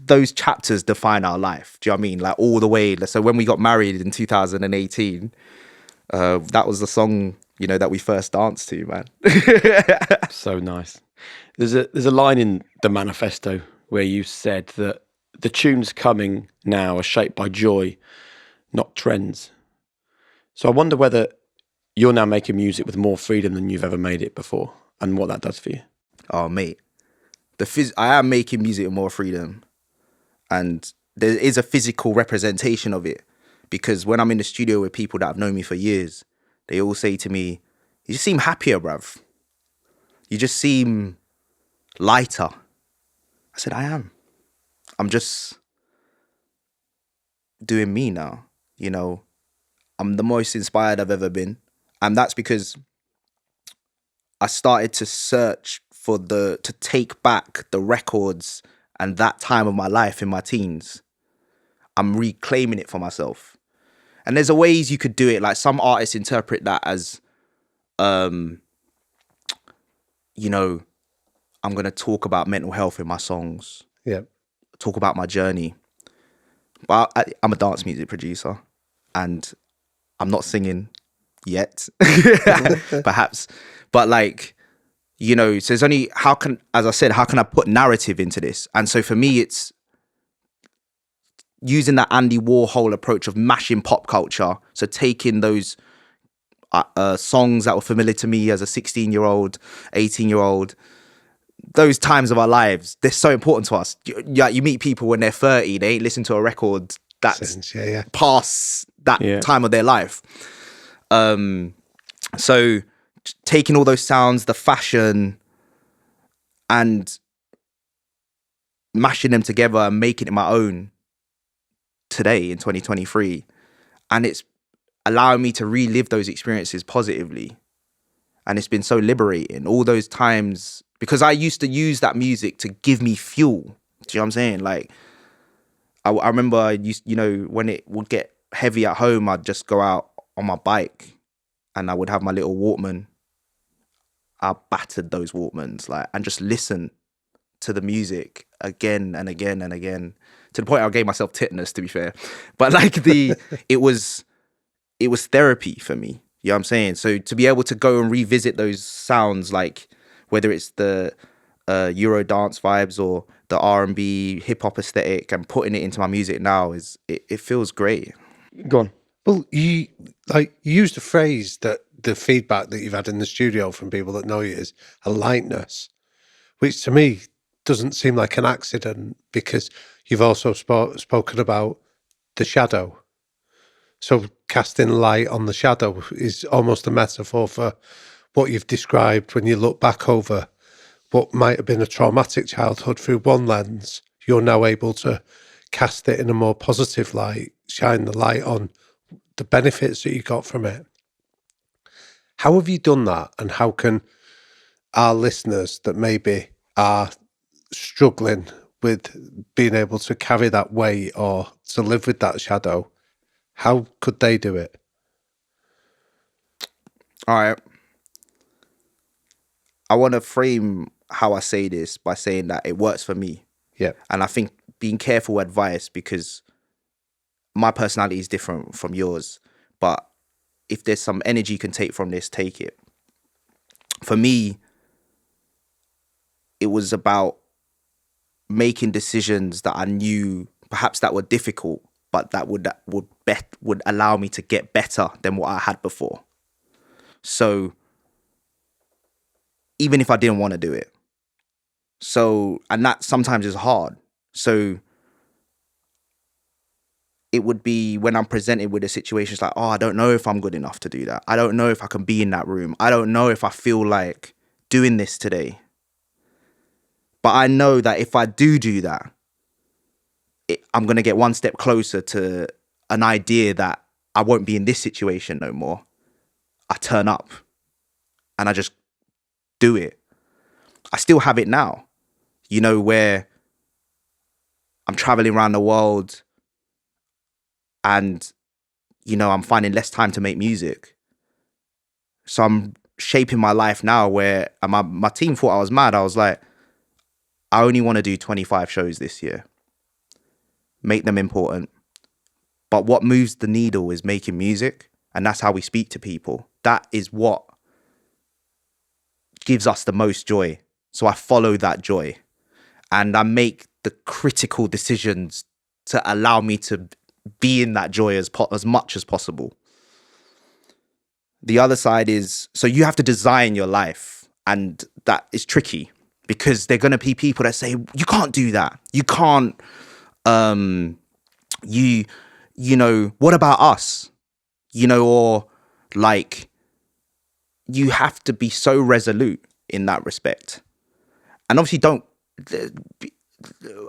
those chapters define our life. Do you know what I mean? Like all the way. So when we got married in 2018, that was the song, that we first danced to, man. So nice. There's a line in the manifesto where you said that the tunes coming now are shaped by joy, not trends. So I wonder whether you're now making music with more freedom than you've ever made it before, and what that does for you. Oh, mate. I am making music with more freedom. And there is a physical representation of it, because when I'm in the studio with people that have known me for years, they all say to me, you just seem happier, bruv. You just seem lighter. I said, I am. I'm just doing me now. You know, I'm the most inspired I've ever been. And that's because I started to search to take back the records and that time of my life in my teens. I'm reclaiming it for myself. And there's ways you could do it. Like some artists interpret that as, you know, I'm going to talk about mental health in my songs. Yeah. Talk about my journey. But I'm a dance music producer and I'm not singing yet, perhaps. But like, you know, so there's only, how can I put narrative into this? And so for me, it's using that Andy Warhol approach of mashing pop culture. So taking those songs that were familiar to me as a 16-year-old, 18-year-old, those times of our lives, they're so important to us. You meet people when they're 30, they ain't listened to a record that's past that time of their life. So taking all those sounds, the fashion, and mashing them together and making it my own today in 2023. And it's allowing me to relive those experiences positively. And it's been so liberating. All those times, because I used to use that music to give me fuel. Do you know what I'm saying? Like, I remember, you know, when it would get heavy at home, I'd just go out on my bike and I would have my little Walkman. I battered those Walkmans, like, and just listen to the music again and again and again, to the point I gave myself tetanus, to be fair. But like it was therapy for me. You know what I'm saying? So to be able to go and revisit those sounds, like whether it's the Euro dance vibes or the R&B hip hop aesthetic, and putting it into my music now, it feels great. Go on. Well, you used a phrase that the feedback that you've had in the studio from people that know you is a lightness, which to me doesn't seem like an accident, because you've also spoken about the shadow. So casting light on the shadow is almost a metaphor for what you've described when you look back over what might have been a traumatic childhood through one lens. You're now able to cast it in a more positive light, shine the light on the benefits that you got from it. How have you done that? And how can our listeners that maybe are struggling with being able to carry that weight or to live with that shadow, how could they do it? All right. I want to frame how I say this by saying that it works for me. Yeah. And I think being careful advice, because my personality is different from yours. But if there's some energy you can take from this, take it. For me, it was about making decisions that I knew perhaps that were difficult, but that would allow me to get better than what I had before. So even if I didn't want to do it. So, and that sometimes is hard. So it would be when I'm presented with a situation, it's like, oh, I don't know if I'm good enough to do that. I don't know if I can be in that room. I don't know if I feel like doing this today. But I know that if I do that, I'm going to get one step closer to an idea that I won't be in this situation no more. I turn up and I just do it. I still have it now, you know, where I'm traveling around the world and, you know, I'm finding less time to make music. So I'm shaping my life now where my team thought I was mad. I was like, I only want to do 25 shows this year. Make them important. But what moves the needle is making music. And that's how we speak to people. That is what gives us the most joy. So I follow that joy. And I make the critical decisions to allow me to be in that joy as much as possible. The other side is, so you have to design your life. And that is tricky, because there are going to be people that say, you can't do that. You can't You know, what about us? You know, or like, you have to be so resolute in that respect. And obviously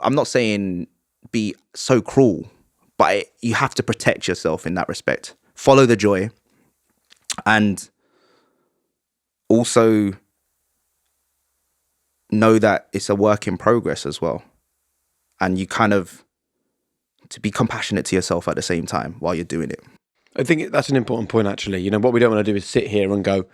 I'm not saying be so cruel, but you have to protect yourself in that respect. Follow the joy, and also know that it's a work in progress as well. And you kind of, to be compassionate to yourself at the same time while you're doing it. I think that's an important point, actually. You know, what we don't want to do is sit here and go,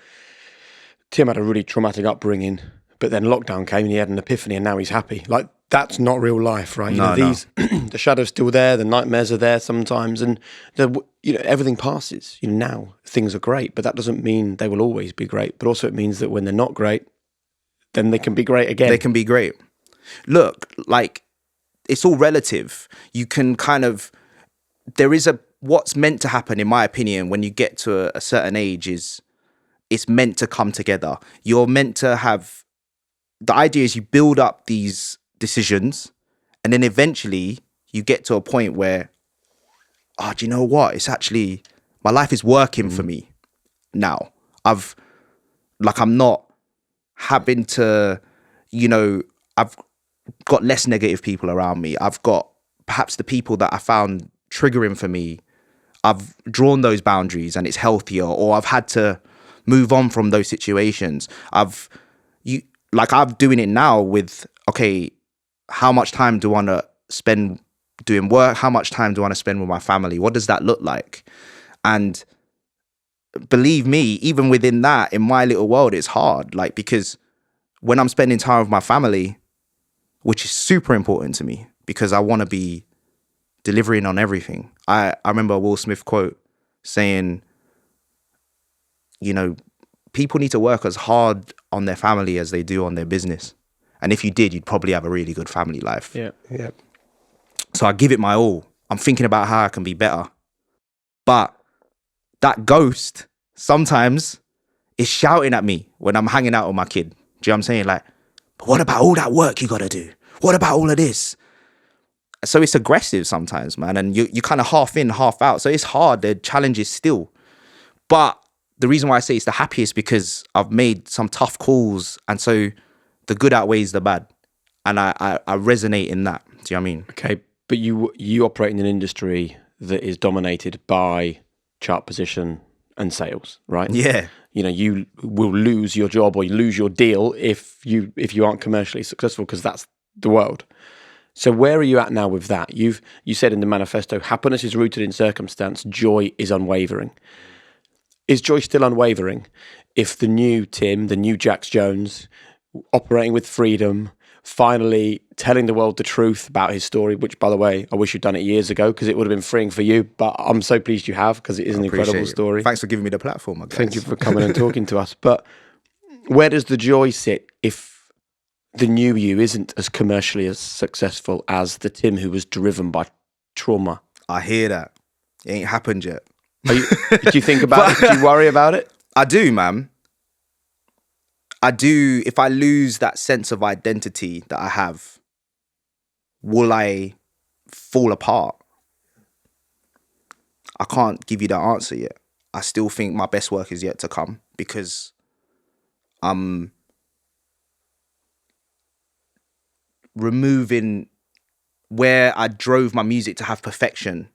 Tim had a really traumatic upbringing, but then lockdown came and he had an epiphany and now he's happy. Like, that's not real life, right? You know, the shadow's still there, the nightmares are there sometimes, and everything passes. You know, now things are great, but that doesn't mean they will always be great. But also it means that when they're not great, then they can be great again. They can be great. Look, like, it's all relative. You can kind of, what's meant to happen, in my opinion, when you get to a certain age is, it's meant to come together. You're meant to have, the idea is you build up these decisions, and then eventually you get to a point where, do you know what? It's actually, my life is working for me now. I'm not having to, I've got less negative people around me. I've got perhaps the people that I found triggering for me, I've drawn those boundaries and it's healthier, or I've had to move on from those situations. I'm doing it now with, okay, how much time do I want to spend doing work? How much time do I want to spend with my family? What does that look like? And believe me, even within that, in my little world, it's hard. Like, because when I'm spending time with my family, which is super important to me, because I want to be delivering on everything. I remember a Will Smith quote saying, people need to work as hard on their family as they do on their business. And if you did, you'd probably have a really good family life. Yeah. So I give it my all. I'm thinking about how I can be better. But that ghost sometimes is shouting at me when I'm hanging out with my kid. Do you know what I'm saying? Like, but what about all that work you got to do? What about all of this? So it's aggressive sometimes, man. And you kind of half in, half out. So it's hard. The challenge is still. But the reason why I say it's the happiest, because I've made some tough calls. And so the good outweighs the bad. And I resonate in that. Do you know what I mean? Okay. But you operate in an industry that is dominated by chart position and sales, right? Yeah. You will lose your job or you lose your deal if you aren't commercially successful, because that's the world. So where are you at now with that? You said in the manifesto, happiness is rooted in circumstance, joy is unwavering. Is joy still unwavering if the new Tim, the new Jax Jones, operating with freedom, finally telling the world the truth about his story, which, by the way, I wish you'd done it years ago because it would have been freeing for you, but I'm so pleased you have, because it is an incredible story. Thanks for giving me the platform, guys. Thank you for coming and talking to us. But where does the joy sit if the new you isn't as commercially as successful as the Tim who was driven by trauma? I hear that. It ain't happened yet. Do you think about it? Do you worry about it? I do, man. I do. If I lose that sense of identity that I have, will I fall apart? I can't give you that answer yet. I still think my best work is yet to come, because I'm removing where I drove my music to have perfection.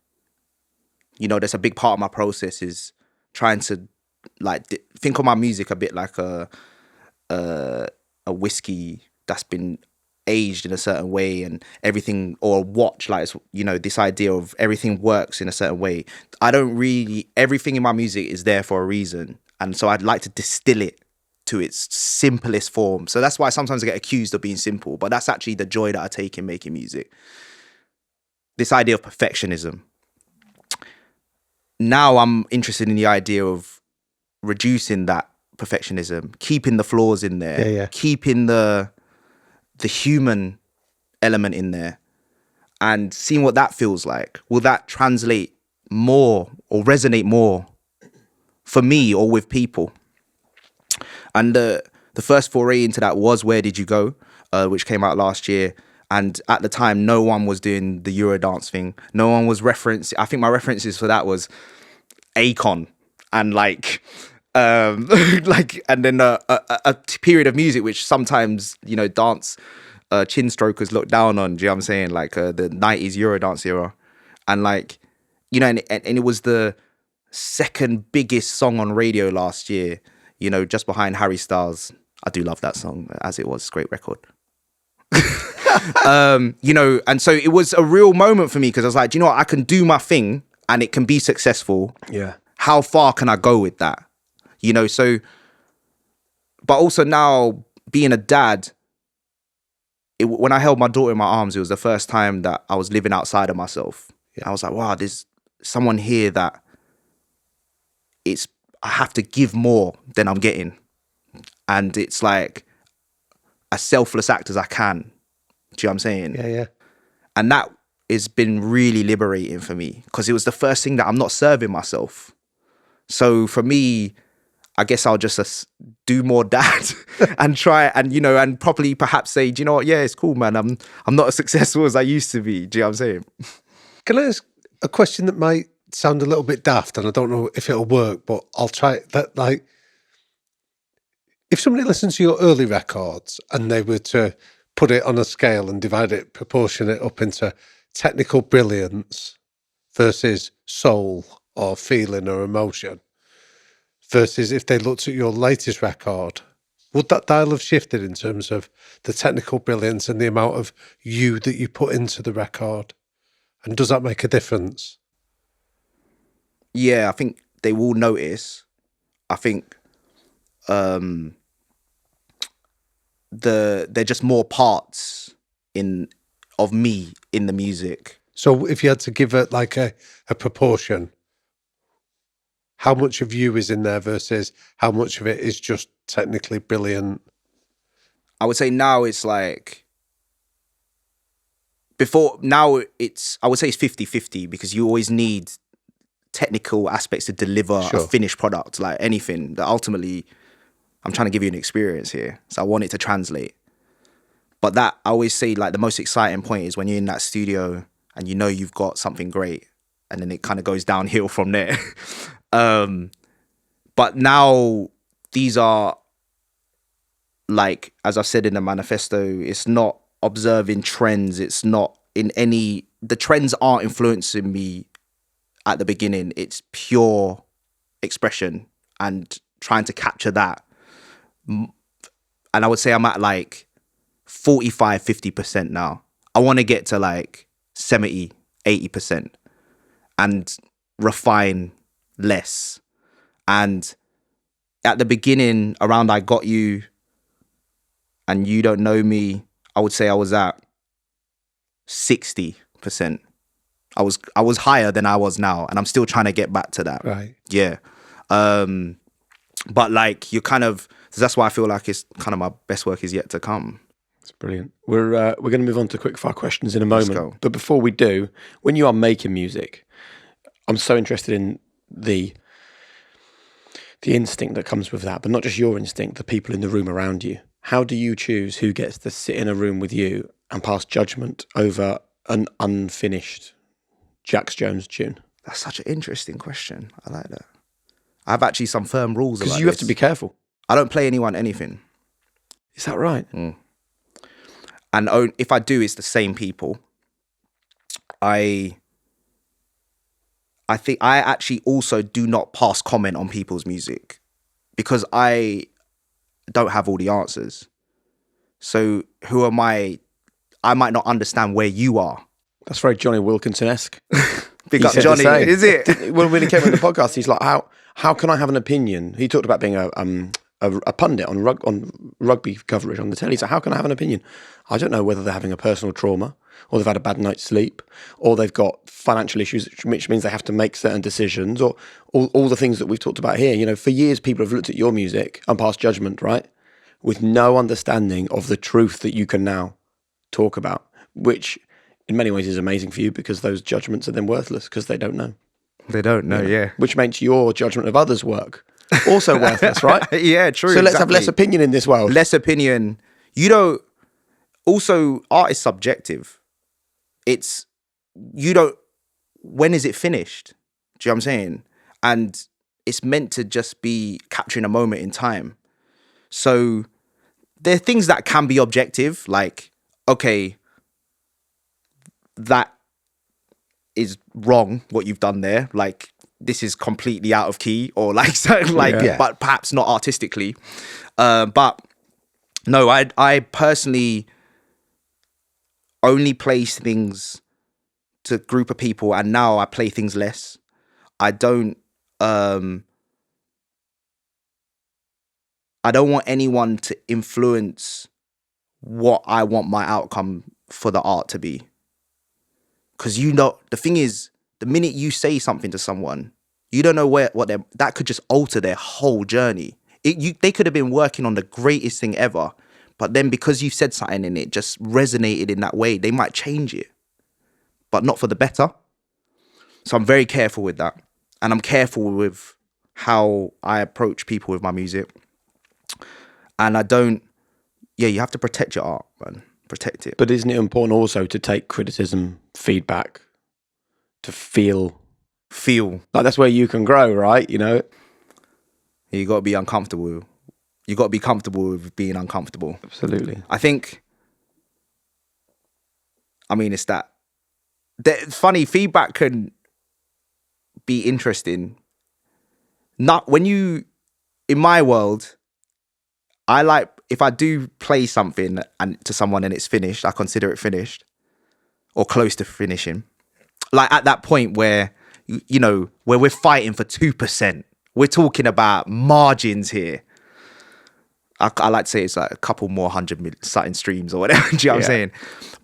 That's a big part of my process, is trying to think of my music a bit like a whiskey that's been aged in a certain way, and everything, or a watch, like, this idea of everything works in a certain way. Everything in my music is there for a reason. And so I'd like to distill it to its simplest form. So that's why sometimes I get accused of being simple, but that's actually the joy that I take in making music. This idea of perfectionism. Now I'm interested in the idea of reducing that perfectionism, keeping the flaws in there, keeping the human element in there, and seeing what that feels like. Will that translate more or resonate more for me or with people? And the first foray into that was Where Did You Go, which came out last year. And at the time, no one was doing the Eurodance thing. No one was referencing. I think my references for that was Akon and like and then a period of music which sometimes, you know, dance chin strokers look down on. Do you know what I'm saying? Like the 90s Eurodance era. And like, you know, and it was the second biggest song on radio last year, you know, just behind Harry Styles. I do love that song as it was. Great record. You know, and so it was a real moment for me because I was like, do you know what? I can do my thing and it can be successful. Yeah. How far can I go with that? You know, so, but also now being a dad, when I held my daughter in my arms, it was the first time that I was living outside of myself. Yeah. I was like, wow, there's someone here that I have to give more than I'm getting. And it's like as selfless act as I can. Do you know what I'm saying? Yeah, yeah. And that has been really liberating for me because it was the first thing that I'm not serving myself. So for me, I guess I'll just do more dad and try and, you know, and probably perhaps say, do you know what? Yeah, it's cool, man. I'm not as successful as I used to be. Do you know what I'm saying? Can I ask a question that might sound a little bit daft and I don't know if it'll work, but I'll try it. That, like, if somebody listens to your early records and they were to put it on a scale and divide it, proportion it up into technical brilliance versus soul or feeling or emotion, versus if they looked at your latest record, would that dial have shifted in terms of the technical brilliance and the amount of you that you put into the record? And does that make a difference? Yeah, I think they will notice. I think they're just more parts of me in the music. So if you had to give it like a proportion, how much of you is in there versus how much of it is just technically brilliant? I would say now it's like, I would say it's 50-50 because you always need technical aspects to deliver a finished product, like anything that ultimately I'm trying to give you an experience here. So I want it to translate. But that, I always say, like, the most exciting point is when you're in that studio and you know you've got something great and then it kind of goes downhill from there. But now these are, like, as I've said in the manifesto, it's not observing trends. It's not the trends aren't influencing me at the beginning. It's pure expression and trying to capture that. And I would say I'm at like 45-50% now. I want to get to like 70-80% and refine less. And at the beginning, around I Got You and You Don't Know Me, I would say I was at 60%. I was higher than I was now, and I'm still trying to get back to that. Right. Yeah. But like you're kind of, that's why I feel like it's kind of my best work is yet to come. It's brilliant. We're going to move on to quick fire questions in a moment. Let's go. But before we do, when you are making music, I'm so interested in the instinct that comes with that, but not just your instinct, the people in the room around you. How do you choose who gets to sit in a room with you and pass judgment over an unfinished Jax Jones tune? That's such an interesting question. I like that. I have actually some firm rules about because you have to be careful. I don't play anyone anything. Is that right? Mm. And if I do, it's the same people. I think I actually also do not pass comment on people's music because I don't have all the answers. So who am I? I might not understand where you are. That's very Johnny Wilkinson-esque. Big up Johnny, is it? When he came on the podcast, he's like, how can I have an opinion? He talked about being a pundit on rugby coverage on the telly. So how can I have an opinion? I don't know whether they're having a personal trauma or they've had a bad night's sleep or they've got financial issues, which means they have to make certain decisions or all the things that we've talked about here. You know, for years, people have looked at your music and passed judgment, right? With no understanding of the truth that you can now talk about, which in many ways is amazing for you because those judgments are then worthless because they don't know. They don't know, yeah. Which makes your judgment of others' work also worthless, right? Yeah, true. So let's have less opinion in this world. Less opinion. also art is subjective. It's, you don't, when is it finished? Do you know what I'm saying? And it's meant to just be capturing a moment in time. So there are things that can be objective, like, okay, that is wrong, what you've done there. Like, this is completely out of key, or like, something like, Yeah. but perhaps not artistically. But no, I personally only place things to a group of people, and now I play things less. I don't want anyone to influence what I want my outcome for the art to be. Because the thing is, the minute you say something to someone, you don't know that could just alter their whole journey. They could have been working on the greatest thing ever, but then because you said something and it just resonated in that way, they might change it, but not for the better. So I'm very careful with that. And I'm careful with how I approach people with my music. And you have to protect your art, man. Protect it. But isn't it important also to take criticism, feedback, to feel? Like, that's where you can grow, right? You know? You got to be uncomfortable. You got to be comfortable with being uncomfortable. Absolutely. I think, it's that funny, feedback can be interesting. Not when you, in my world, I like, if I do play something and to someone and it's finished, I consider it finished or close to finishing. Like at that point where, where we're fighting for 2%, we're talking about margins here. I like to say it's like a couple more 100 something streams or whatever. Do you know what I'm saying?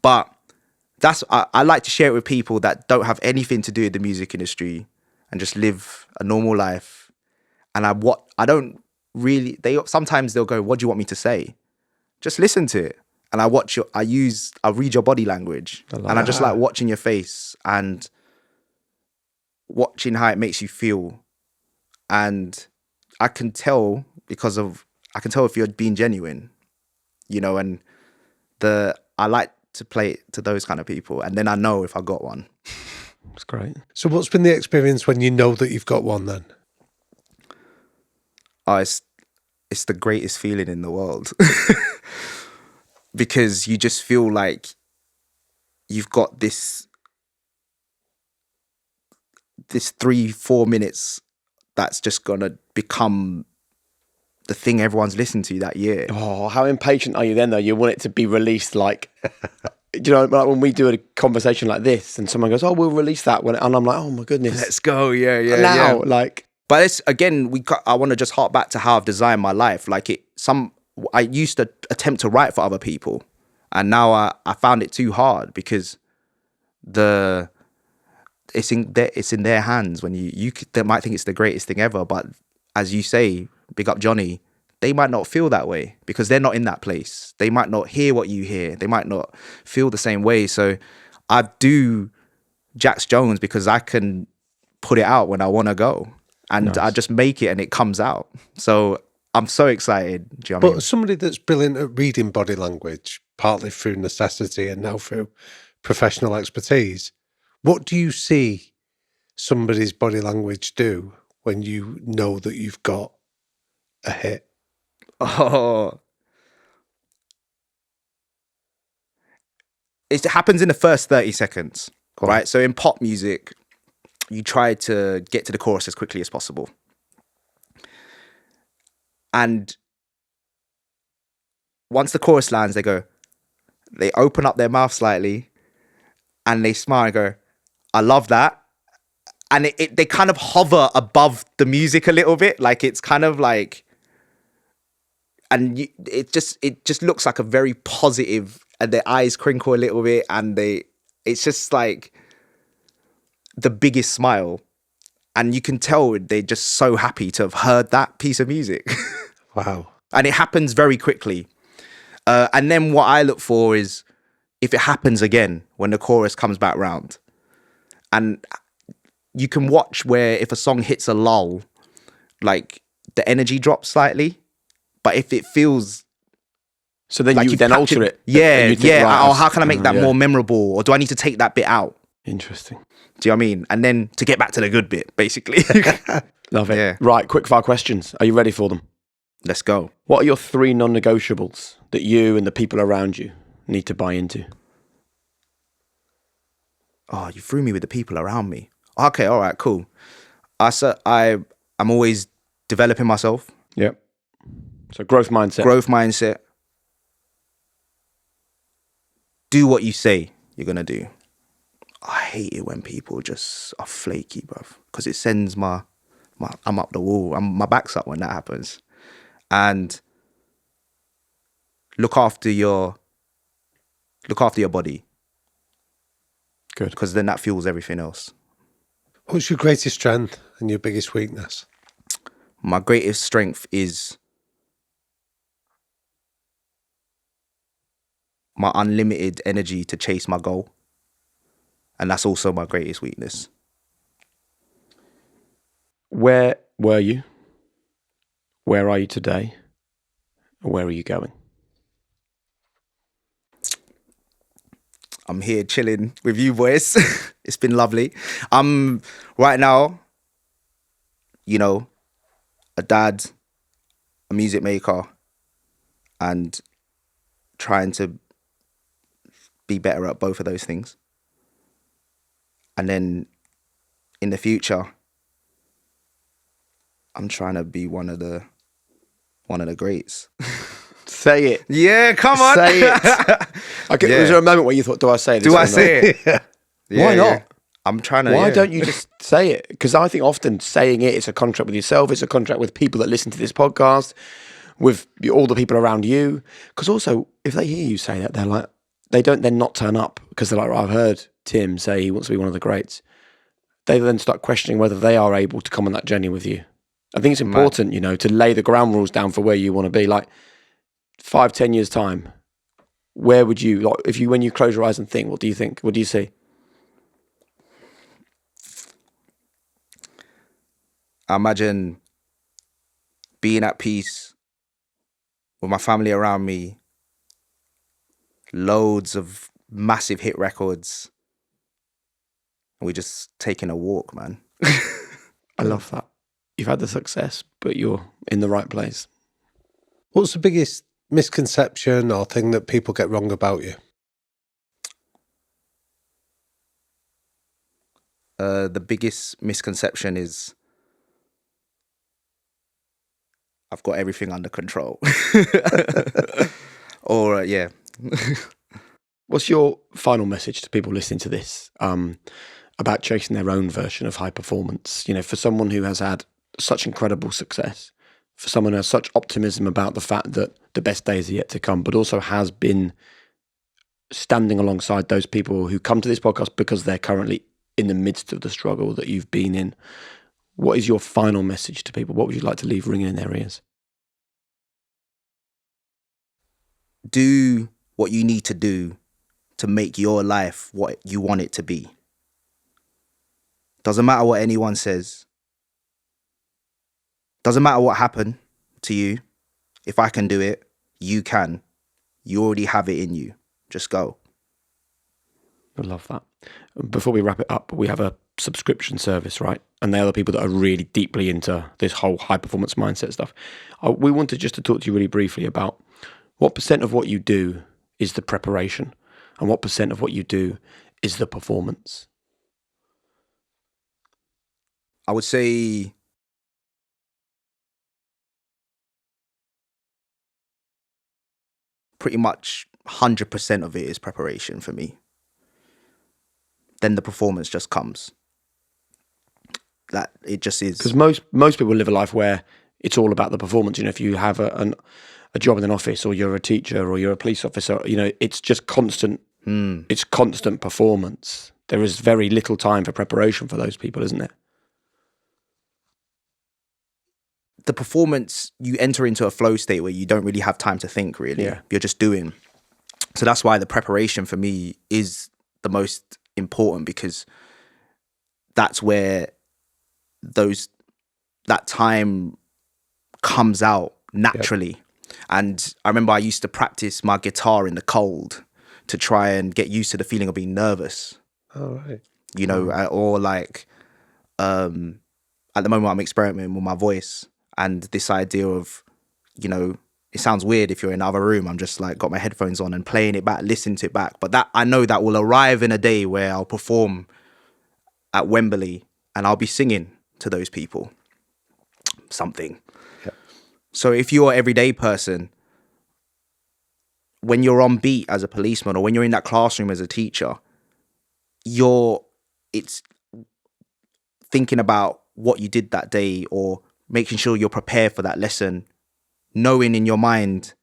But I like to share it with people that don't have anything to do with the music industry and just live a normal life. And sometimes they'll go, what do you want me to say? Just listen to it. And I read your body language. I just like watching your face and watching how it makes you feel. And I can tell if you're being genuine, and I like to play it to those kind of people. And then I know if I got one. That's great. So what's been the experience when you know that you've got one then? Oh, it's the greatest feeling in the world. Because you just feel like you've got this 3-4 minutes that's just gonna become the thing everyone's listened to that year. Oh, how impatient are you then, though? You want it to be released like, like when we do a conversation like this and someone goes, oh, we'll release that one. And I'm like, oh my goodness. Let's go. Yeah. Now, like. But it's, again, I want to just hark back to how I've designed my life. Like I used to attempt to write for other people. And now I found it too hard because it's in their hands. When they might think it's the greatest thing ever, but as you say, big up Johnny, they might not feel that way because they're not in that place. They might not hear what you hear. They might not feel the same way. So I do Jax Jones because I can put it out when I want to go, and nice. I just make it and it comes out. So I'm so excited. Do you know what I mean? But somebody that's brilliant at reading body language, partly through necessity and now through professional expertise, what do you see somebody's body language do when you know that you've got a hit? Oh, it happens in the first 30 seconds, right? So in pop music, you try to get to the chorus as quickly as possible. And once the chorus lands, they open up their mouth slightly and they smile and go, I love that. And they kind of hover above the music a little bit. Like it's kind of like, and it just looks like a very positive, and their eyes crinkle a little bit, and it's just like the biggest smile, and you can tell they're just so happy to have heard that piece of music. Wow. And it happens very quickly. And then what I look for is if it happens again when the chorus comes back round, and you can watch where if a song hits a lull, like the energy drops slightly. But if it feels So then Like you you've then captured- alter it. Yeah, and you think, yeah. right, Or how can I make that more memorable? Or do I need to take that bit out? Interesting. Do you know what I mean? And then to get back to the good bit, basically. Love it. Yeah. Right, quick fire questions. Are you ready for them? Let's go. What are your 3 non-negotiables that you and the people around you need to buy into? Oh, you threw me with the people around me. Okay, all right, cool. I'm always developing myself. Yep. So growth mindset. Growth mindset. Do what you say you're gonna do. I hate it when people just are flaky, bruv, because it sends my I'm up the wall. My back's up when that happens. And look after your body, Good. because then that fuels everything else. What's your greatest strength and your biggest weakness? My greatest strength is my unlimited energy to chase my goal. And that's also my greatest weakness. Where were you? Where are you today? And where are you going? I'm here chilling with you boys. It's been lovely. I'm right now, a dad, a music maker, and trying to be better at both of those things. And then in the future, I'm trying to be one of the greats. Say it. Yeah, come on. Say it. Okay, Yeah. was there a moment where you thought, do I say this? Do or I not? say it? Yeah, Why not? yeah. I'm trying to. Why yeah. don't you just say it? Because I think often saying it is a contract with yourself. It's a contract with people that listen to this podcast, with all the people around you. Because also, if they hear you say that, they're like, they don't then not turn up because they're like, I've heard Tim say he wants to be one of the greats. They then start questioning whether they are able to come on that journey with you. I think it's important, to lay the ground rules down for where you want to be. Like 5-10 years time, where would you, like, when you close your eyes and think, what do you think? What do you see? I imagine being at peace with my family around me, loads of massive hit records, and we're just taking a walk, man. I love that. You've had the success, but you're in the right place. What's the biggest misconception or thing that people get wrong about you? The biggest misconception is I've got everything under control. Or, yeah. What's your final message to people listening to this about chasing their own version of high performance? For someone who has had such incredible success, for someone who has such optimism about the fact that the best days are yet to come, but also has been standing alongside those people who come to this podcast because they're currently in the midst of the struggle that you've been in. What is your final message to people? What would you like to leave ringing in their ears? Do what you need to do to make your life what you want it to be. Doesn't matter what anyone says. Doesn't matter what happened to you. If I can do it, you can. You already have it in you. Just go. I love that. Before we wrap it up, we have a subscription service, right? And they're the people that are really deeply into this whole high performance mindset stuff. We wanted just to talk to you really briefly about what % of what you do is the preparation and what % of what you do is the performance. I would say pretty much 100% of it is preparation for me. Then the performance just comes. That it just is. Because most people live a life where it's all about the performance. If you have a job in an office, or you're a teacher, or you're a police officer, it's just constant. It's constant performance. There is very little time for preparation for those people, isn't it? The performance, you enter into a flow state where you don't really have time to think, really. Yeah. You're just doing. So that's why the preparation for me is the most important, because that's where that time comes out naturally. Yep. And I remember I used to practice my guitar in the cold to try and get used to the feeling of being nervous. Oh, right. You know, or like at the moment I'm experimenting with my voice and this idea of, you know, it sounds weird if you're in another room. I'm just like got my headphones on and playing it back, listening to it back. But that I know that will arrive in a day where I'll perform at Wembley and I'll be singing to those people something. Yep. So if you're an everyday person, when you're on beat as a policeman or when you're in that classroom as a teacher, it's thinking about what you did that day or making sure you're prepared for that lesson, knowing in your mind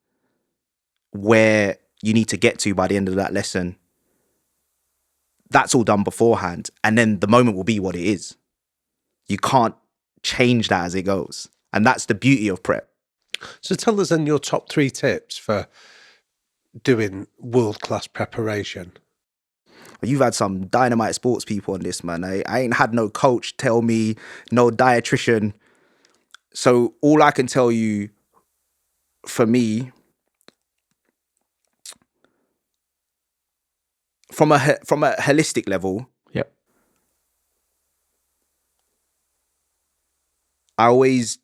where you need to get to by the end of that lesson. That's all done beforehand. And then the moment will be what it is. You can't change that as it goes. And that's the beauty of prep. So tell us then your top 3 tips for doing world-class preparation. You've had some dynamite sports people on this, man. I ain't had no coach tell me, no dietitian. So all I can tell you, for me, from a holistic level, Yep. I always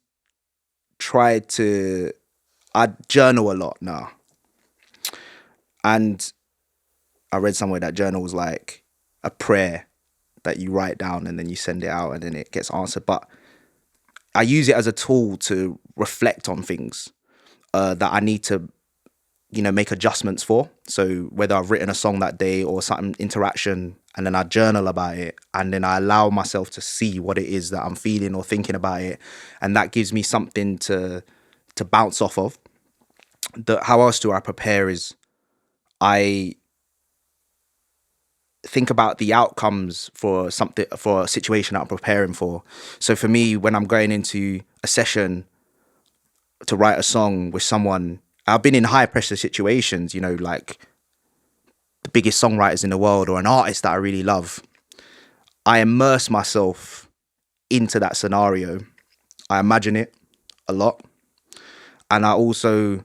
I journal a lot now. And I read somewhere that journal was like a prayer that you write down and then you send it out and then it gets answered. But I use it as a tool to reflect on things that I need to, you know, make adjustments for. So whether I've written a song that day or some interaction, and then I journal about it, and then I allow myself to see what it is that I'm feeling or thinking about it, and that gives me something to bounce off of. How else do I prepare is I think about the outcomes for a situation that I'm preparing for. So for me, when I'm going into a session to write a song with someone, I've been in high pressure situations, you know, like the biggest songwriters in the world or an artist that I really love. I immerse myself into that scenario. I imagine it a lot. And I also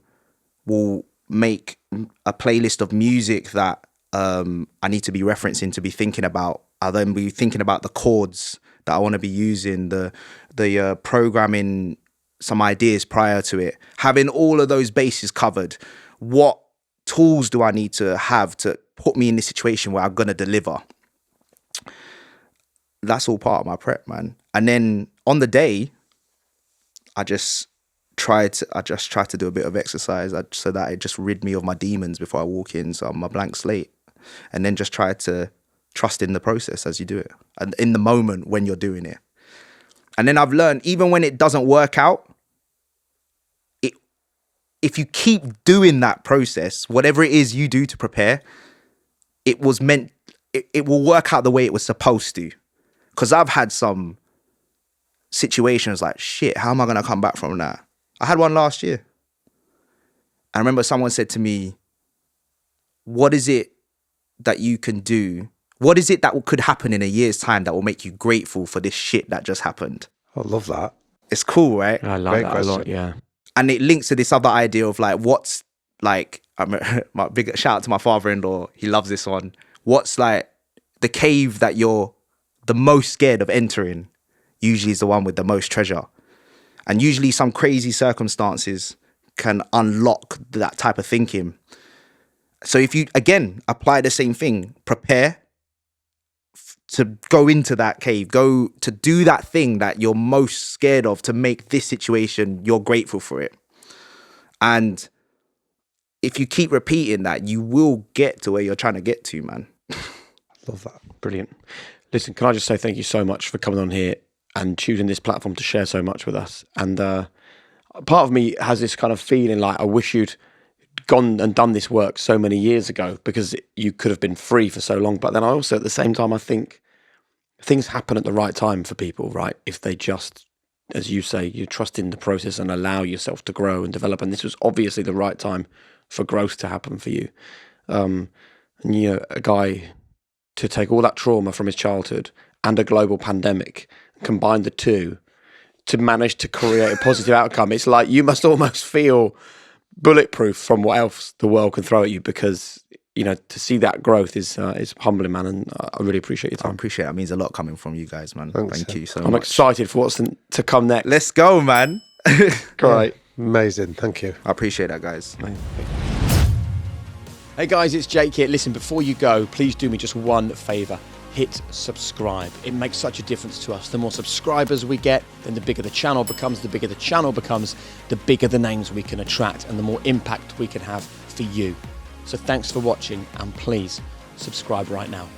will make a playlist of music that I need to be referencing, to be thinking about. I'll then be thinking about the chords that I want to be using, the programming, some ideas prior to it. Having all of those bases covered, what tools do I need to have to put me in this situation where I'm going to deliver? That's all part of my prep, man. And then on the day, I just try to do a bit of exercise so that it just rid me of my demons before I walk in. So I'm a blank slate. And then just try to trust in the process as you do it and in the moment when you're doing it. And then I've learned, even when it doesn't work out, if you keep doing that process, whatever it is you do to prepare, it will work out the way it was supposed to. Because I've had some situations like, shit, how am I going to come back from that? I had one last year. I remember someone said to me, what is it that you can do? What is it that could happen in a year's time that will make you grateful for this shit that just happened? I love that. It's cool, right? I like that a lot, yeah. And it links to this other idea of like, what's like, my big shout out to my father-in-law. He loves this one. What's like the cave that you're the most scared of entering usually is the one with the most treasure. And usually some crazy circumstances can unlock that type of thinking. So if you, again, apply the same thing, prepare to go into that cave, go to do that thing that you're most scared of to make this situation, you're grateful for it. And if you keep repeating that, you will get to where you're trying to get to, man. Love that. Brilliant. Listen, can I just say thank you so much for coming on here and choosing this platform to share so much with us. And part of me has this kind of feeling like I wish you'd gone and done this work so many years ago, because you could have been free for so long. But then I also, at the same time, I think things happen at the right time for people, right? If they just, as you say, you trust in the process and allow yourself to grow and develop. And this was obviously the right time for growth to happen for you. And, you know, a guy to take all that trauma from his childhood and a global pandemic, combine the two to manage to create a positive outcome. It's like you must almost feel bulletproof from what else the world can throw at you, because you know, to see that growth is humbling, man, and I really appreciate your I time. appreciate it. It means a lot coming from you guys, man. Thanks, Thank you so I'm much. excited for what's to come next. Let's go, man. Great. Amazing. Thank you. I appreciate that, guys. Hey guys, it's Jake here. Listen, before you go, please do me just one favour. Hit subscribe. It makes such a difference to us. The more subscribers we get, then the bigger the channel becomes. The bigger the channel becomes, the bigger the names we can attract and the more impact we can have for you. So thanks for watching, and please subscribe right now.